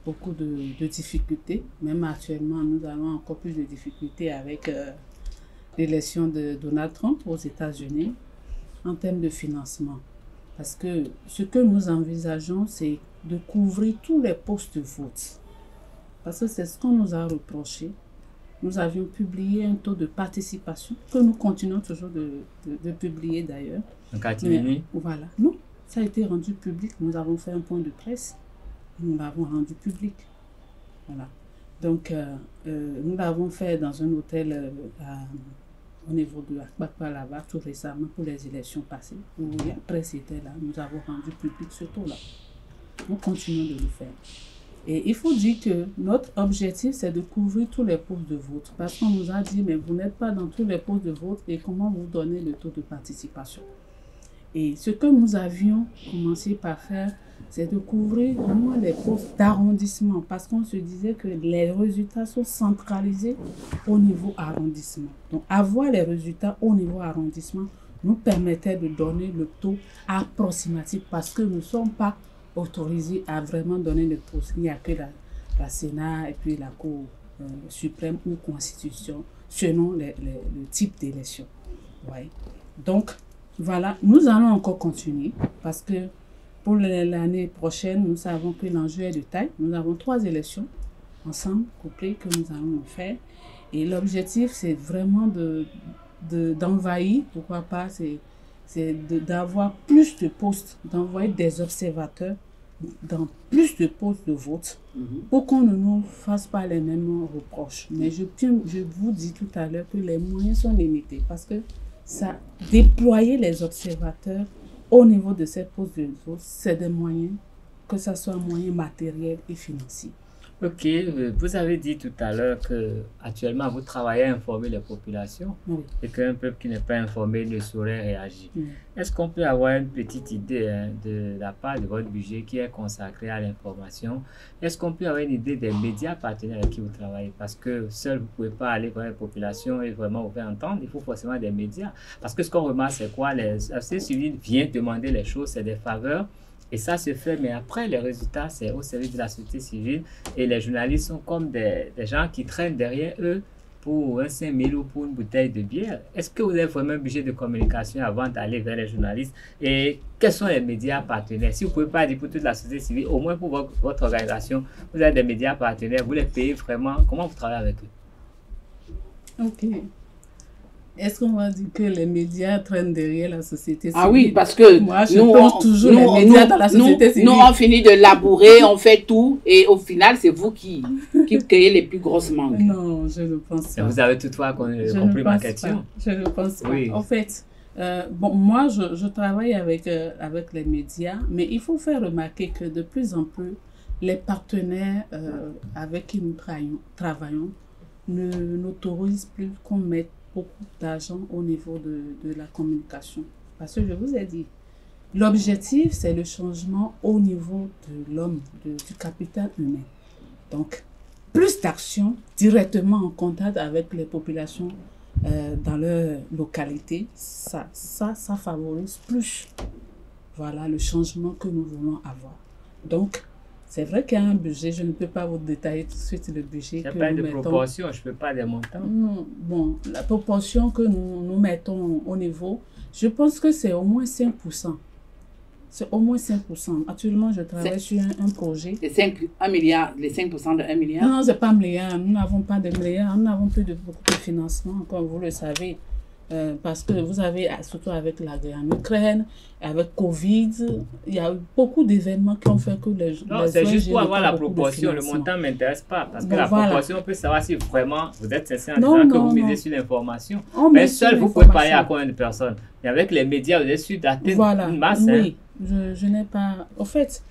beaucoup de difficultés. Même actuellement, nous avons encore plus de difficultés avec l'élection de Donald Trump aux États-Unis en termes de financement. Parce que ce que nous envisageons, c'est de couvrir tous les postes de vote. Parce que c'est ce qu'on nous a reproché. Nous avions publié un taux de participation, que nous continuons toujours de publier d'ailleurs. En catimini? Voilà. Non, ça a été rendu public. Nous avons fait un point de presse. Nous l'avons rendu public. Voilà. Donc, nous l'avons fait dans un hôtel au niveau de Akpakpa là-bas, tout récemment pour les élections passées. Où la presse était là. Nous avons rendu public ce taux-là. nous continuons de le faire. Et il faut dire que notre objectif, c'est de couvrir tous les postes de vote. Parce qu'on nous a dit, mais vous n'êtes pas dans tous les postes de vote et comment vous donnez le taux de participation. Et ce que nous avions commencé par faire, c'est de couvrir au moins les postes d'arrondissement. Parce qu'on se disait que les résultats sont centralisés au niveau arrondissement. Donc, avoir les résultats au niveau arrondissement nous permettait de donner le taux approximatif parce que nous ne sommes pas autorisés à vraiment donner le taux. Il n'y a que la Sénat et puis la Cour suprême ou Constitution selon le type d'élection. Ouais. Donc, voilà, nous allons encore continuer parce que pour l'année prochaine, nous savons que l'enjeu est de taille. Nous avons 3 élections ensemble, couplées, que nous allons faire. Et l'objectif, c'est vraiment d'envahir, pourquoi pas, c'est d'avoir plus de postes, d'envoyer des observateurs dans plus de postes de vote pour qu'on ne nous fasse pas les mêmes reproches. Mais je vous dis tout à l'heure que les moyens sont limités parce que ça, déployer les observateurs au niveau de ces postes de vote, c'est des moyens, que ce soit moyens matériels et financiers. Ok, vous avez dit tout à l'heure que actuellement vous travaillez à informer les populations et qu'un peuple qui n'est pas informé ne saurait réagir. Est-ce qu'on peut avoir une petite idée de la part de votre budget qui est consacré à l'information? Est-ce qu'on peut avoir une idée des médias partenaires avec qui vous travaillez? Parce que seul vous ne pouvez pas aller voir les populations et vraiment vous faire entendre, il faut forcément des médias. Parce que ce qu'on remarque, c'est quoi? La société civile vient demander les choses, c'est des faveurs. Et ça se fait, mais après, les résultats, c'est au service de la société civile. Et les journalistes sont comme des gens qui traînent derrière eux pour un 5 000 ou pour une bouteille de bière. Est-ce que vous avez vraiment un budget de communication avant d'aller vers les journalistes? Et quels sont les médias partenaires? Si vous ne pouvez pas dire pour toute la société civile, au moins pour votre organisation, vous avez des médias partenaires, vous les payez vraiment. Comment vous travaillez avec eux? Ok. Est-ce qu'on va dire que les médias traînent derrière la société civile? Ah oui, parce que moi, je pense toujours les médias dans la société civile. Nous, on finit de labourer, on fait tout, et au final, c'est vous qui créez les plus grosses manques. Non, je ne pense pas. Vous avez toutefois compris ma question? Je ne pense pas. Oui. En fait, moi, je travaille avec les médias, mais il faut faire remarquer que de plus en plus, les partenaires avec qui nous travaillons ne n'autorisent plus qu'on mette beaucoup d'argent au niveau de la communication. Parce que je vous ai dit, l'objectif, c'est le changement au niveau de l'homme, du capital humain. Donc, plus d'actions directement en contact avec les populations dans leur localité, ça favorise plus, voilà, le changement que nous voulons avoir. Donc, c'est vrai qu'il y a un budget, je ne peux pas vous détailler tout de suite le budget. Il n'y a pas de proportion, je ne peux pas des montants. Non, bon, la proportion que nous mettons au niveau, je pense que c'est au moins 5%. C'est au moins 5%. Actuellement, je travaille sur un projet. Les 5% de 1 milliard? Non, ce n'est pas un milliard. Nous n'avons pas de milliards. Nous n'avons plus beaucoup de financement, comme vous le savez. Parce que vous avez, surtout avec la guerre en Ukraine, avec Covid, il y a eu beaucoup d'événements qui ont fait que les non, c'est juste pour avoir la proportion. Le montant ne m'intéresse pas. Parce que la proportion, on peut savoir si vraiment vous êtes sincère en disant que vous misez sur l'information. Mais seul, vous pouvez parler à combien de personnes? Et avec les médias, vous êtes sûr d'atteindre une masse. Oui, je n'ai pas... En fait,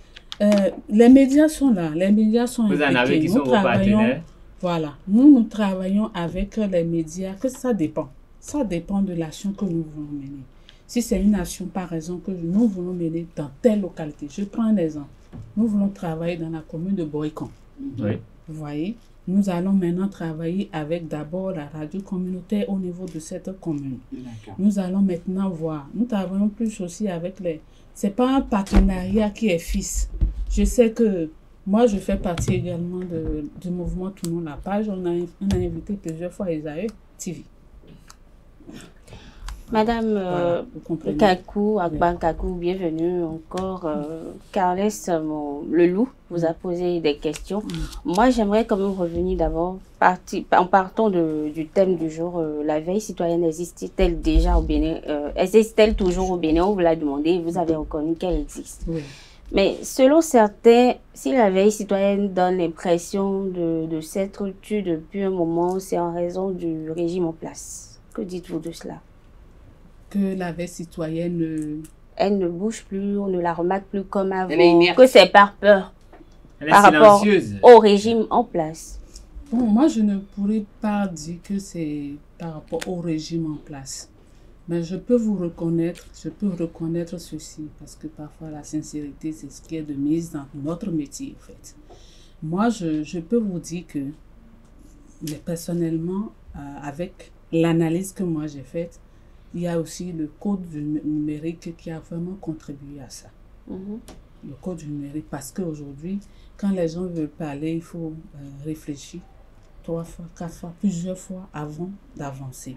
les médias sont là. Les médias sont impliqués. Vous en avez qui sont vos partenaires? Voilà. Nous travaillons avec les médias, que ça dépend. Ça dépend de l'action que nous voulons mener. Si c'est une action, par exemple, que nous voulons mener dans telle localité, je prends un exemple. Nous voulons travailler dans la commune de Boïcon. Oui. Vous voyez, nous allons maintenant travailler avec d'abord la radio communautaire au niveau de cette commune. Nous allons maintenant voir. Nous travaillons plus aussi avec les... Ce n'est pas un partenariat qui est fixe. Je sais que moi, je fais partie également du mouvement Tournons la page. On a invité plusieurs fois Esaü TV. Madame Kakou, Akban Kakou, bienvenue encore. Carles, le loup, vous a posé des questions. Moi, j'aimerais quand même revenir d'abord en partant du thème du jour. La veille citoyenne existe-t-elle déjà au Bénin? Existe-t-elle toujours au Bénin? On vous l'a demandé, vous avez reconnu qu'elle existe. Oui. Mais selon certains, si la veille citoyenne donne l'impression de s'être tue depuis un moment, c'est en raison du régime en place. Que dites-vous de cela? Que la veille citoyenne elle ne bouge plus, on ne la remarque plus comme avant, Elle est inerte. que c'est par peur Elle est par rapport silencieuse. au régime en place? Bon, moi, je ne pourrais pas dire que c'est par rapport au régime en place. Mais je peux reconnaître ceci, parce que parfois la sincérité, c'est ce qui est de mise dans notre métier, en fait. Moi, je peux vous dire que, personnellement, avec l'analyse que moi j'ai faite, il y a aussi le code du numérique qui a vraiment contribué à ça. Le code du numérique, parce qu'aujourd'hui, quand les gens veulent parler, il faut réfléchir 3 fois, 4 fois, plusieurs fois avant d'avancer.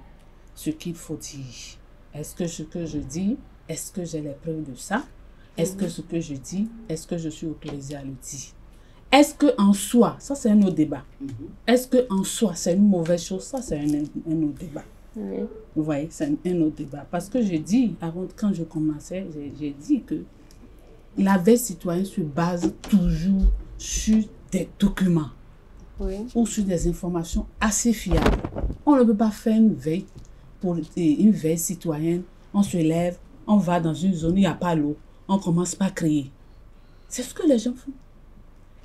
Ce qu'il faut dire. Est-ce que ce que je dis, est-ce que j'ai les preuves de ça? Est-ce que ce que je dis, est-ce que je suis autorisée à le dire? Est-ce qu'en soi, ça c'est un autre débat. Est-ce qu'en soi c'est une mauvaise chose? Ça c'est un autre débat. Vous voyez, c'est un autre débat. Parce que j'ai dit, quand je commençais, j'ai dit que la veille citoyenne se base toujours sur des documents ou sur des informations assez fiables. On ne peut pas faire une veille citoyenne, on se lève, on va dans une zone où il n'y a pas l'eau, on commence par crier. C'est ce que les gens font.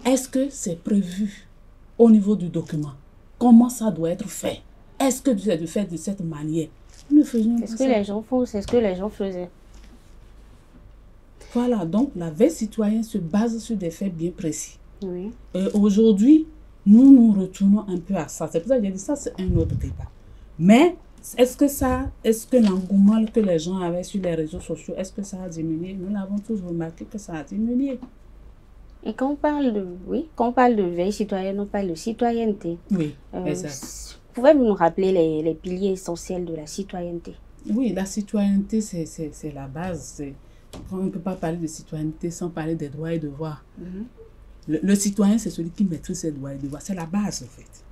Est-ce que c'est prévu au niveau du document? Comment ça doit être fait? Est-ce que c'est de faire de cette manière? Nous faisions C'est ce que les gens font, c'est ce que les gens faisaient. Voilà, donc la veille citoyenne se base sur des faits bien précis. Oui. Aujourd'hui, nous retournons un peu à ça. C'est pour ça que j'ai dit ça, c'est un autre débat. Mais est-ce que l'engouement que les gens avaient sur les réseaux sociaux, est-ce que ça a diminué? Nous l'avons tous remarqué que ça a diminué. Et quand on parle de veille citoyenne, on parle de citoyenneté. Oui, exact. Pouvez-vous nous rappeler les piliers essentiels de la citoyenneté? Oui, la citoyenneté, c'est la base. On ne peut pas parler de citoyenneté sans parler des droits et devoirs. Le citoyen, c'est celui qui maîtrise ses droits et devoirs. C'est la base, en fait.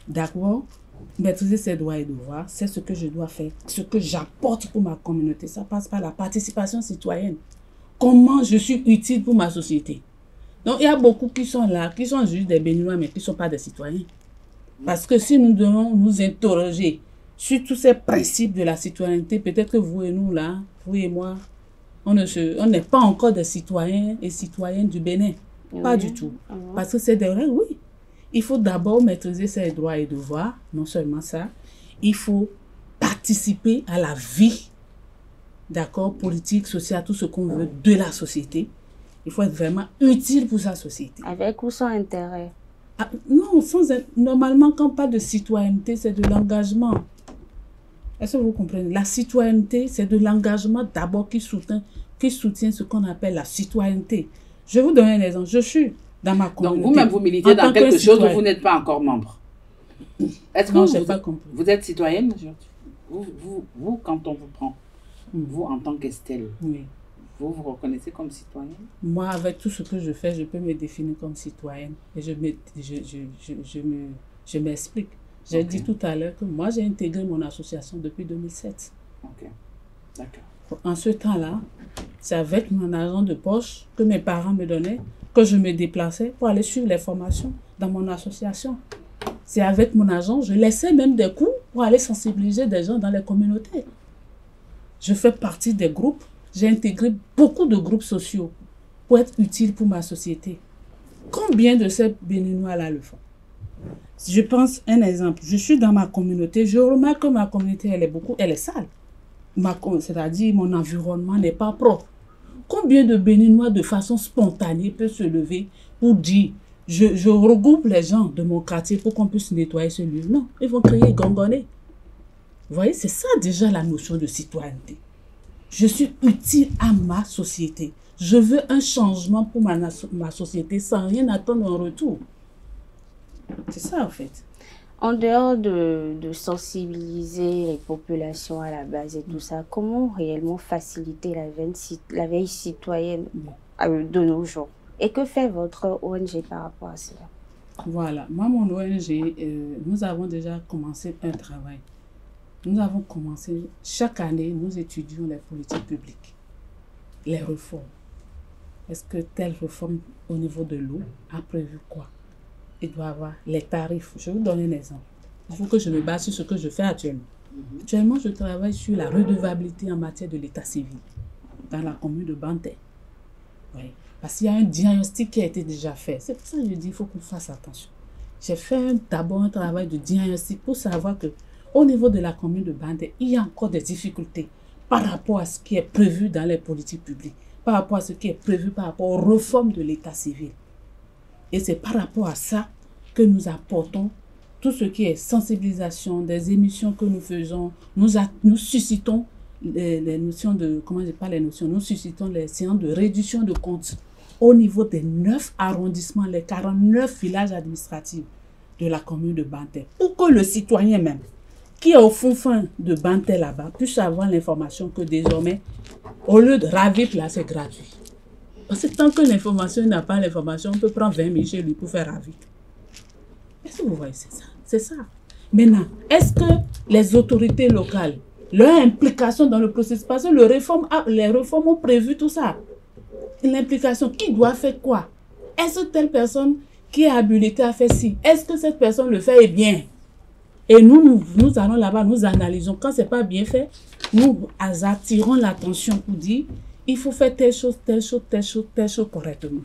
D'accord? Maîtriser ses droits et devoirs, c'est ce que je dois faire, ce que j'apporte pour ma communauté. Ça passe par la participation citoyenne. Comment je suis utile pour ma société? Donc, il y a beaucoup qui sont là, qui sont juste des béninois, mais qui ne sont pas des citoyens. Parce que si nous devons nous interroger sur tous ces principes de la citoyenneté, peut-être que vous et nous, là, vous et moi, on n'est pas encore des citoyens et citoyennes du Bénin. Pas du tout. Parce que c'est des règles, oui. Il faut d'abord maîtriser ses droits et devoirs, non seulement ça, il faut participer à la vie, d'accord, politique, sociale, tout ce qu'on veut de la société. Il faut être vraiment utile pour sa société. Avec ou sans intérêt? Ah, non, normalement, quand on parle de citoyenneté, c'est de l'engagement. Est-ce que vous comprenez? La citoyenneté, c'est de l'engagement d'abord qui soutient ce qu'on appelle la citoyenneté. Je vais vous donner un exemple. Je suis dans ma communauté. Donc vous-même, vous militez dans quelque chose où vous n'êtes pas encore membre. Est-ce que vous êtes citoyenne aujourd'hui? Vous, quand on vous prend, vous en tant qu'Estelle, vous vous reconnaissez comme citoyenne? Moi, avec tout ce que je fais, je peux me définir comme citoyenne. Et je m'explique. J'ai dit tout à l'heure que moi, j'ai intégré mon association depuis 2007. Ok, d'accord. En ce temps-là, c'est avec mon argent de poche que mes parents me donnaient que je me déplaçais pour aller suivre les formations dans mon association. C'est avec mon argent, je laissais même des cours pour aller sensibiliser des gens dans les communautés. Je fais partie des groupes. J'ai intégré beaucoup de groupes sociaux pour être utile pour ma société. Combien de ces Béninois-là le font? Je pense, un exemple, je suis dans ma communauté, je remarque que ma communauté, elle est sale. C'est-à-dire, mon environnement n'est pas propre. Combien de Béninois, de façon spontanée, peuvent se lever pour dire, je regroupe les gens de mon quartier pour qu'on puisse nettoyer ce lieu? Non, ils vont crier, gongonner. Vous voyez, c'est ça déjà la notion de citoyenneté. Je suis utile à ma société. Je veux un changement pour ma société sans rien attendre en retour. C'est ça, en fait. En dehors de sensibiliser les populations à la base et tout ça, comment réellement faciliter la veille citoyenne de nos jours? Et que fait votre ONG par rapport à cela? Voilà. Moi, mon ONG, nous avons déjà commencé un travail. Nous avons commencé, chaque année, nous étudions les politiques publiques, les réformes. Est-ce que telle réforme au niveau de l'eau a prévu quoi? Il doit avoir les tarifs. Je vais vous donner un exemple. Il faut que je me base sur ce que je fais actuellement. Actuellement, je travaille sur la redevabilité en matière de l'état civil. dans la commune de Banté. Oui. Parce qu'il y a un diagnostic qui a été déjà fait. C'est pour ça que je dis qu'il faut qu'on fasse attention. J'ai fait d'abord un travail de diagnostic pour savoir que au niveau de la commune de Banté, il y a encore des difficultés par rapport à ce qui est prévu dans les politiques publiques, par rapport à ce qui est prévu par rapport aux réformes de l'état civil. Et c'est par rapport à ça que nous apportons tout ce qui est sensibilisation, des émissions que nous faisons, nous suscitons les notions de, comment je parle les notions, nous suscitons les séances de réduction de comptes au niveau des 9 arrondissements, les 49 villages administratifs de la commune de Banté, pour que le citoyen même, qui est au fond de Banté là-bas, puisse avoir l'information que désormais, au lieu de ravir là, c'est gratuit. Parce que tant que l'information n'a pas l'information, on peut prendre 20 000 chez lui pour faire ravir. Est-ce que vous voyez, c'est ça? C'est ça. Maintenant, est-ce que les autorités locales, leur implication dans le processus, parce que les réformes ont prévu tout ça. L'implication, qui doit faire quoi? Est-ce que telle personne qui est habilitée à faire ci, est-ce que cette personne le fait bien? Et nous allons là-bas, nous analysons. Quand ce n'est pas bien fait, nous attirons l'attention pour dire il faut faire telle chose, telle chose, telle chose, telle chose correctement.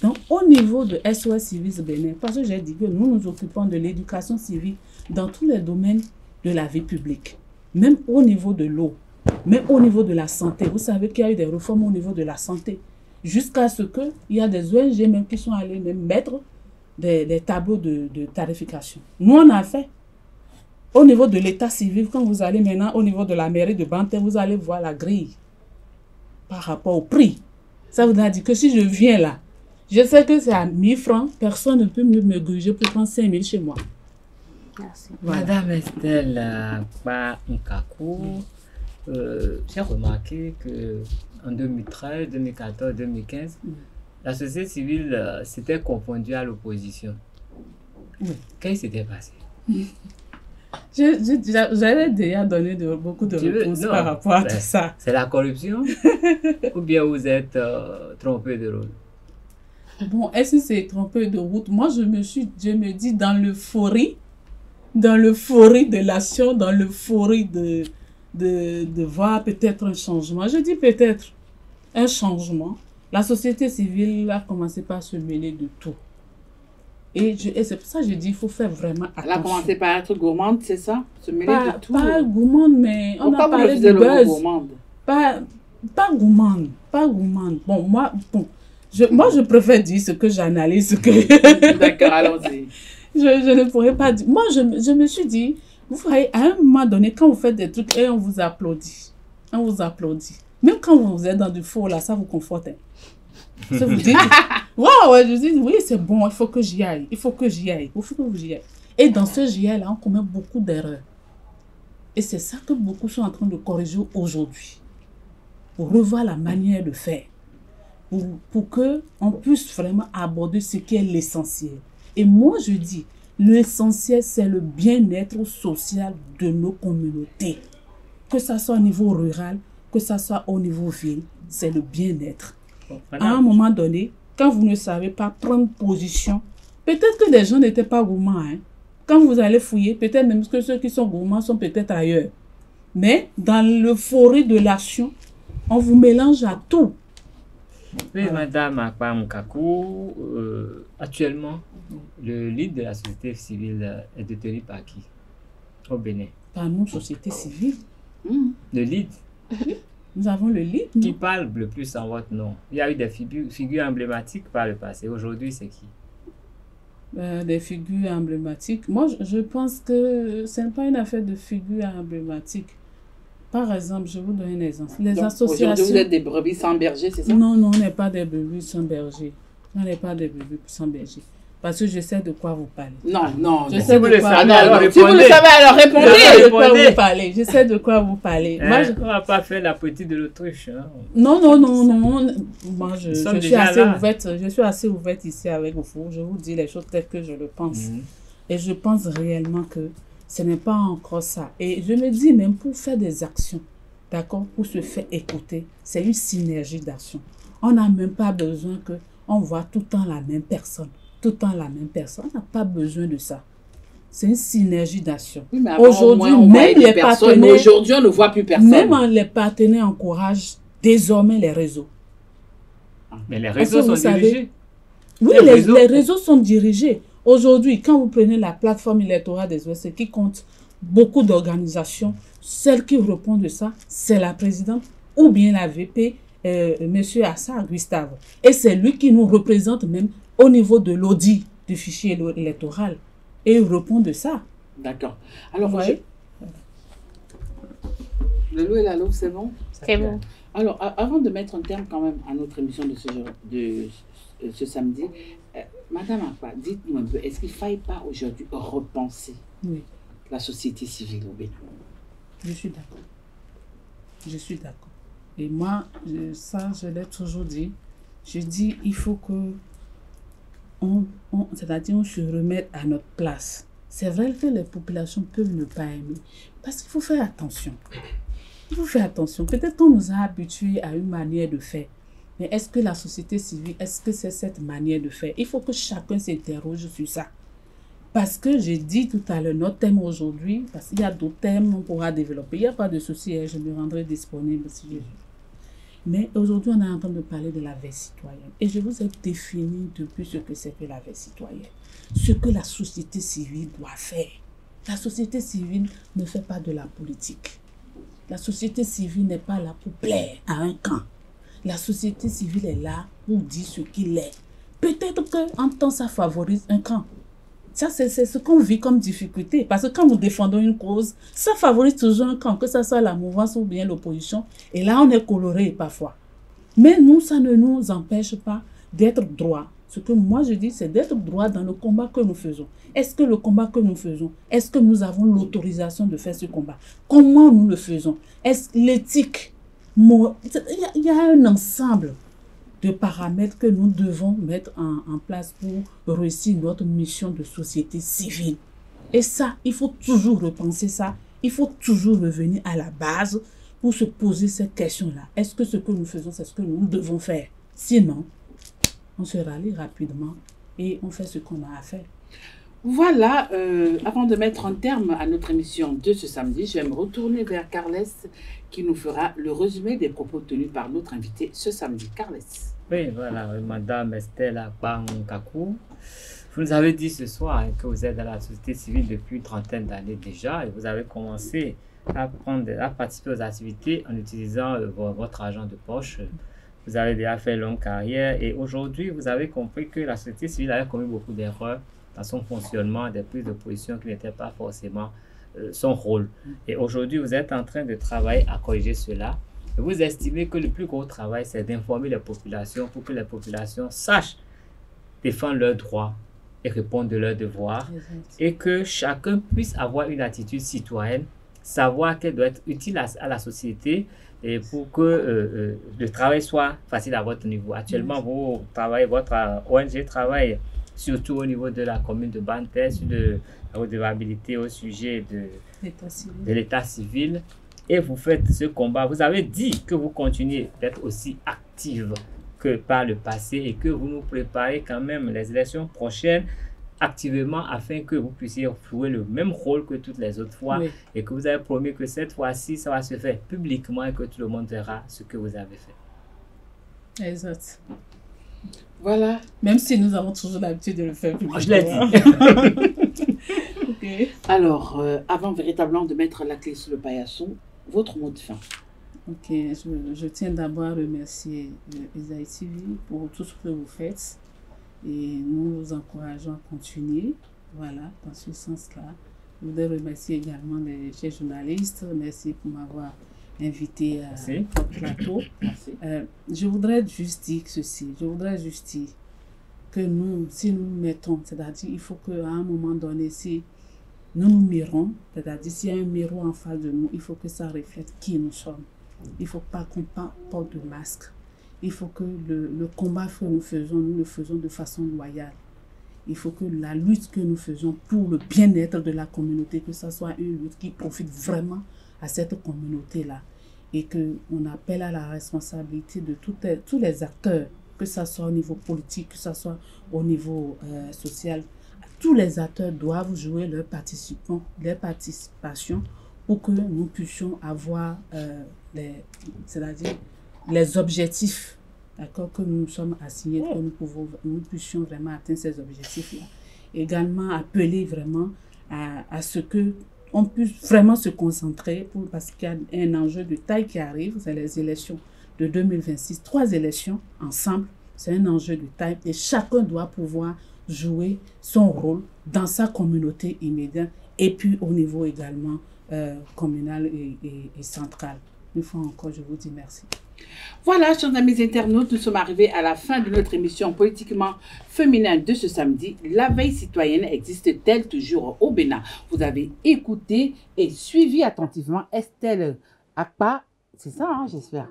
Donc, au niveau de SOS Civis Bénin, parce que j'ai dit que nous nous occupons de l'éducation civique dans tous les domaines de la vie publique, même au niveau de l'eau, même au niveau de la santé. Vous savez qu'il y a eu des réformes au niveau de la santé, jusqu'à ce qu'il y a des ONG même qui sont allés même mettre des tableaux de tarification. Nous, on a fait. Au niveau de l'état civil, quand vous allez maintenant au niveau de la mairie de Banté, vous allez voir la grille par rapport au prix. Ça voudrait dire que si je viens là, je sais que c'est à 1000 francs, personne ne peut me gruger pour prendre 5000 chez moi. Merci. Voilà. Madame Estelle Nkakou, j'ai remarqué qu'en 2013, 2014, 2015, la société civile s'était confondue à l'opposition. Oui. Qu'est-ce qui s'était passé? J'avais déjà donné beaucoup de réponses par rapport à tout ça. C'est la corruption ou bien vous êtes trompé de rôle? Bon, est-ce que c'est trompé de route? Moi, je me dis dans l'euphorie de l'action, dans l'euphorie de voir peut-être un changement. Je dis peut-être un changement. La société civile a commencé par se mêler de tout. Et c'est pour ça que je dis qu'il faut faire vraiment attention. Elle a commencé par être gourmande, c'est ça? Se mêler de tout. Pas gourmande, mais on pourquoi a parlé de buzz. Gourmande? Pas gourmande. Bon, moi, je préfère dire ce que j'analyse. D'accord, allons-y. Je ne pourrais pas dire. Moi, je me suis dit, vous voyez, à un moment donné, quand vous faites des trucs et on vous applaudit. On vous applaudit. Même quand vous êtes dans du faux, là, ça vous conforte. Ça vous dit, ouais, je dis, oui, c'est bon, il faut que j'y aille. Il faut que j'y aille. Et dans ce j'y aille, là, on commet beaucoup d'erreurs. Et c'est ça que beaucoup sont en train de corriger aujourd'hui. Pour revoir la manière de faire. Pour qu'on puisse vraiment aborder ce qui est l'essentiel. Et moi, je dis, l'essentiel, c'est le bien-être social de nos communautés. Que ça soit au niveau rural, que ça soit au niveau ville, c'est le bien-être. À un moment donné, quand vous ne savez pas prendre position, peut-être que les gens n'étaient pas gourmands. Hein. Quand vous allez fouiller, peut-être même que ceux qui sont gourmands sont peut-être ailleurs. Mais dans l'euphorie de l'action, on vous mélange à tout. Oui, Madame Akpa Nkakou, actuellement, le lead de la société civile est détenu par qui au Bénin? Par nous, société civile. Le lead? Nous avons le lead. Qui parle le plus en votre nom? Il y a eu des figures emblématiques par le passé. Aujourd'hui, c'est qui? Des figures emblématiques. Moi, je pense que ce n'est pas une affaire de figures emblématiques. Par exemple, je vous donne un exemple. Les associations... Aujourd'hui, vous êtes des brebis sans berger, c'est ça? Non, on n'est pas des brebis sans berger. On n'est pas des brebis sans berger. Parce que je sais de quoi vous parlez. Non. Je sais de quoi alors si vous le savez, alors répondez. Je sais de quoi vous parlez. Je sais de quoi vous parlez. Moi, on ne va pas faire la petite de l'autruche. Hein. Non. Moi, je suis assez ouverte. Je suis assez ouverte ici avec vous. Je vous dis les choses telles que je le pense. Et je pense réellement que ce n'est pas encore ça. Et je me dis même pour faire des actions, d'accord, pour se faire écouter, c'est une synergie d'action. On n'a même pas besoin qu'on voit tout le temps la même personne. On n'a pas besoin de ça. C'est une synergie d'action. Oui, aujourd'hui, même les partenaires... Aujourd'hui, on ne voit plus personne. Même les partenaires encouragent désormais les réseaux. Mais les réseaux sont dirigés. Oui, les réseaux sont dirigés. Aujourd'hui, quand vous prenez la plateforme électorale des OSC qui compte beaucoup d'organisations, celle qui répond de ça, c'est la présidente ou bien la VP, M. Assar Gustave. Et c'est lui qui nous représente même au niveau de l'audit du fichier électoral. Et il répond de ça. D'accord. Alors, le loup et la louve, c'est bon? C'est bon. Alors, avant de mettre un terme quand même à notre émission de ce samedi, Madame Akpa, dites-nous un peu, est-ce qu'il ne faille pas aujourd'hui repenser la société civile au Bénin? Je suis d'accord. Je suis d'accord. Et moi, je l'ai toujours dit. Je dis, il faut que c'est-à-dire on se remette à notre place. C'est vrai que les populations peuvent ne pas aimer. Parce qu'il faut faire attention. Il faut faire attention. Peut-être qu'on nous a habitués à une manière de faire. Mais est-ce que la société civile, est-ce que c'est cette manière de faire? Il faut que chacun s'interroge sur ça. Parce que j'ai dit tout à l'heure, notre thème aujourd'hui, parce qu'il y a d'autres thèmes, on pourra développer. Il n'y a pas de souci, je me rendrai disponible si je veux. Mais aujourd'hui, on est en train de parler de la veille citoyenne. Et je vous ai défini depuis ce que c'est que la veille citoyenne. Ce que la société civile doit faire. La société civile ne fait pas de la politique. La société civile n'est pas là pour plaire à un camp. La société civile est là pour dire ce qu'il est. Peut-être qu'en temps, ça favorise un camp. Ça, c'est ce qu'on vit comme difficulté. Parce que quand nous défendons une cause, ça favorise toujours un camp, que ce soit la mouvance ou bien l'opposition. Et là, on est coloré parfois. Mais nous, ça ne nous empêche pas d'être droit. Ce que moi, je dis, c'est d'être droit dans le combat que nous faisons. Est-ce que le combat que nous faisons, est-ce que nous avons l'autorisation de faire ce combat? Comment nous le faisons? Est-ce l'éthique? Il y a un ensemble de paramètres que nous devons mettre en place pour réussir notre mission de société civile. Et ça, il faut toujours repenser ça. Il faut toujours revenir à la base pour se poser cette question-là. Est-ce que ce que nous faisons, c'est ce que nous devons faire? Sinon, on se rallie rapidement et on fait ce qu'on a à faire. Voilà, avant de mettre un terme à notre émission de ce samedi, je vais me retourner vers Carles qui nous fera le résumé des propos tenus par notre invité ce samedi. Carles. Oui, voilà, Madame Estelle Akpa Nkakou. Vous nous avez dit ce soir que vous êtes dans la société civile depuis une trentaine d'années déjà et vous avez commencé à participer aux activités en utilisant votre argent de poche. Vous avez déjà fait une longue carrière et aujourd'hui, vous avez compris que la société civile avait commis beaucoup d'erreurs dans son fonctionnement, des prises de position qui n'étaient pas forcément son rôle. Et aujourd'hui, vous êtes en train de travailler à corriger cela. Et vous estimez que le plus gros travail, c'est d'informer les populations pour que les populations sachent défendre leurs droits et répondre de leurs devoirs. Et que chacun puisse avoir une attitude citoyenne, savoir qu'elle doit être utile à la société et pour que le travail soit facile à votre niveau. Actuellement, votre ONG travaille surtout au niveau de la commune de Banté, sur la redevabilité au sujet de l'état civil. Et vous faites ce combat. Vous avez dit que vous continuez d'être aussi active que par le passé et que vous nous préparez quand même les élections prochaines activement afin que vous puissiez jouer le même rôle que toutes les autres fois et que vous avez promis que cette fois-ci, ça va se faire publiquement et que tout le monde verra ce que vous avez fait. Exact. Voilà. Même si nous avons toujours l'habitude de le faire publiquement. Je l'ai dit. Okay. Alors, avant véritablement de mettre la clé sur le paillasson, votre mot de fin. Ok, je tiens d'abord à remercier Isaïe TV pour tout ce que vous faites et nous vous encourageons à continuer, voilà, dans ce sens-là. Je voudrais remercier également les chers journalistes, merci pour m'avoir invité à votre plateau. Merci. Je voudrais juste dire ceci, que nous, si nous nous mettons, c'est-à-dire il faut qu'à un moment donné, si nous nous mirons, c'est-à-dire s'il y a un miroir en face de nous, il faut que ça reflète qui nous sommes. Il ne faut pas qu'on porte de masque. Il faut que le combat que nous le faisons de façon loyale. Il faut que la lutte que nous faisons pour le bien-être de la communauté, que ce soit une lutte qui profite vraiment à cette communauté-là. Et qu'on appelle à la responsabilité de tous les acteurs, que ce soit au niveau politique, que ce soit au niveau social. Tous les acteurs doivent jouer leur participation pour que nous puissions avoir c'est-à-dire les objectifs, d'accord, que nous sommes assignés, que nous puissions vraiment atteindre ces objectifs-là. Également appeler vraiment à ce que on puisse vraiment se concentrer parce qu'il y a un enjeu de taille qui arrive, c'est les élections de 2026, 3 élections ensemble, c'est un enjeu de taille et chacun doit pouvoir jouer son rôle dans sa communauté immédiate et puis au niveau également communal et central. Une fois encore, je vous dis merci. Voilà, chers amis internautes, nous sommes arrivés à la fin de notre émission politiquement féminin de ce samedi. La veille citoyenne existe-t-elle toujours au Bénin? Vous avez écouté et suivi attentivement Estelle Akpa, c'est ça, hein, j'espère,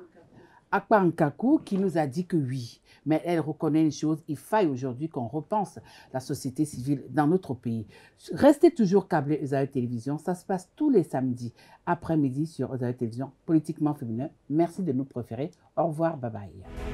Akpa Nkakou, qui nous a dit que oui. Mais elle reconnaît une chose, il faille aujourd'hui qu'on repense la société civile dans notre pays. Restez toujours câblés Osaïe Télévision, ça se passe tous les samedis après-midi sur Osaïe Télévision, politiquement féminin. Merci de nous préférer. Au revoir, bye bye.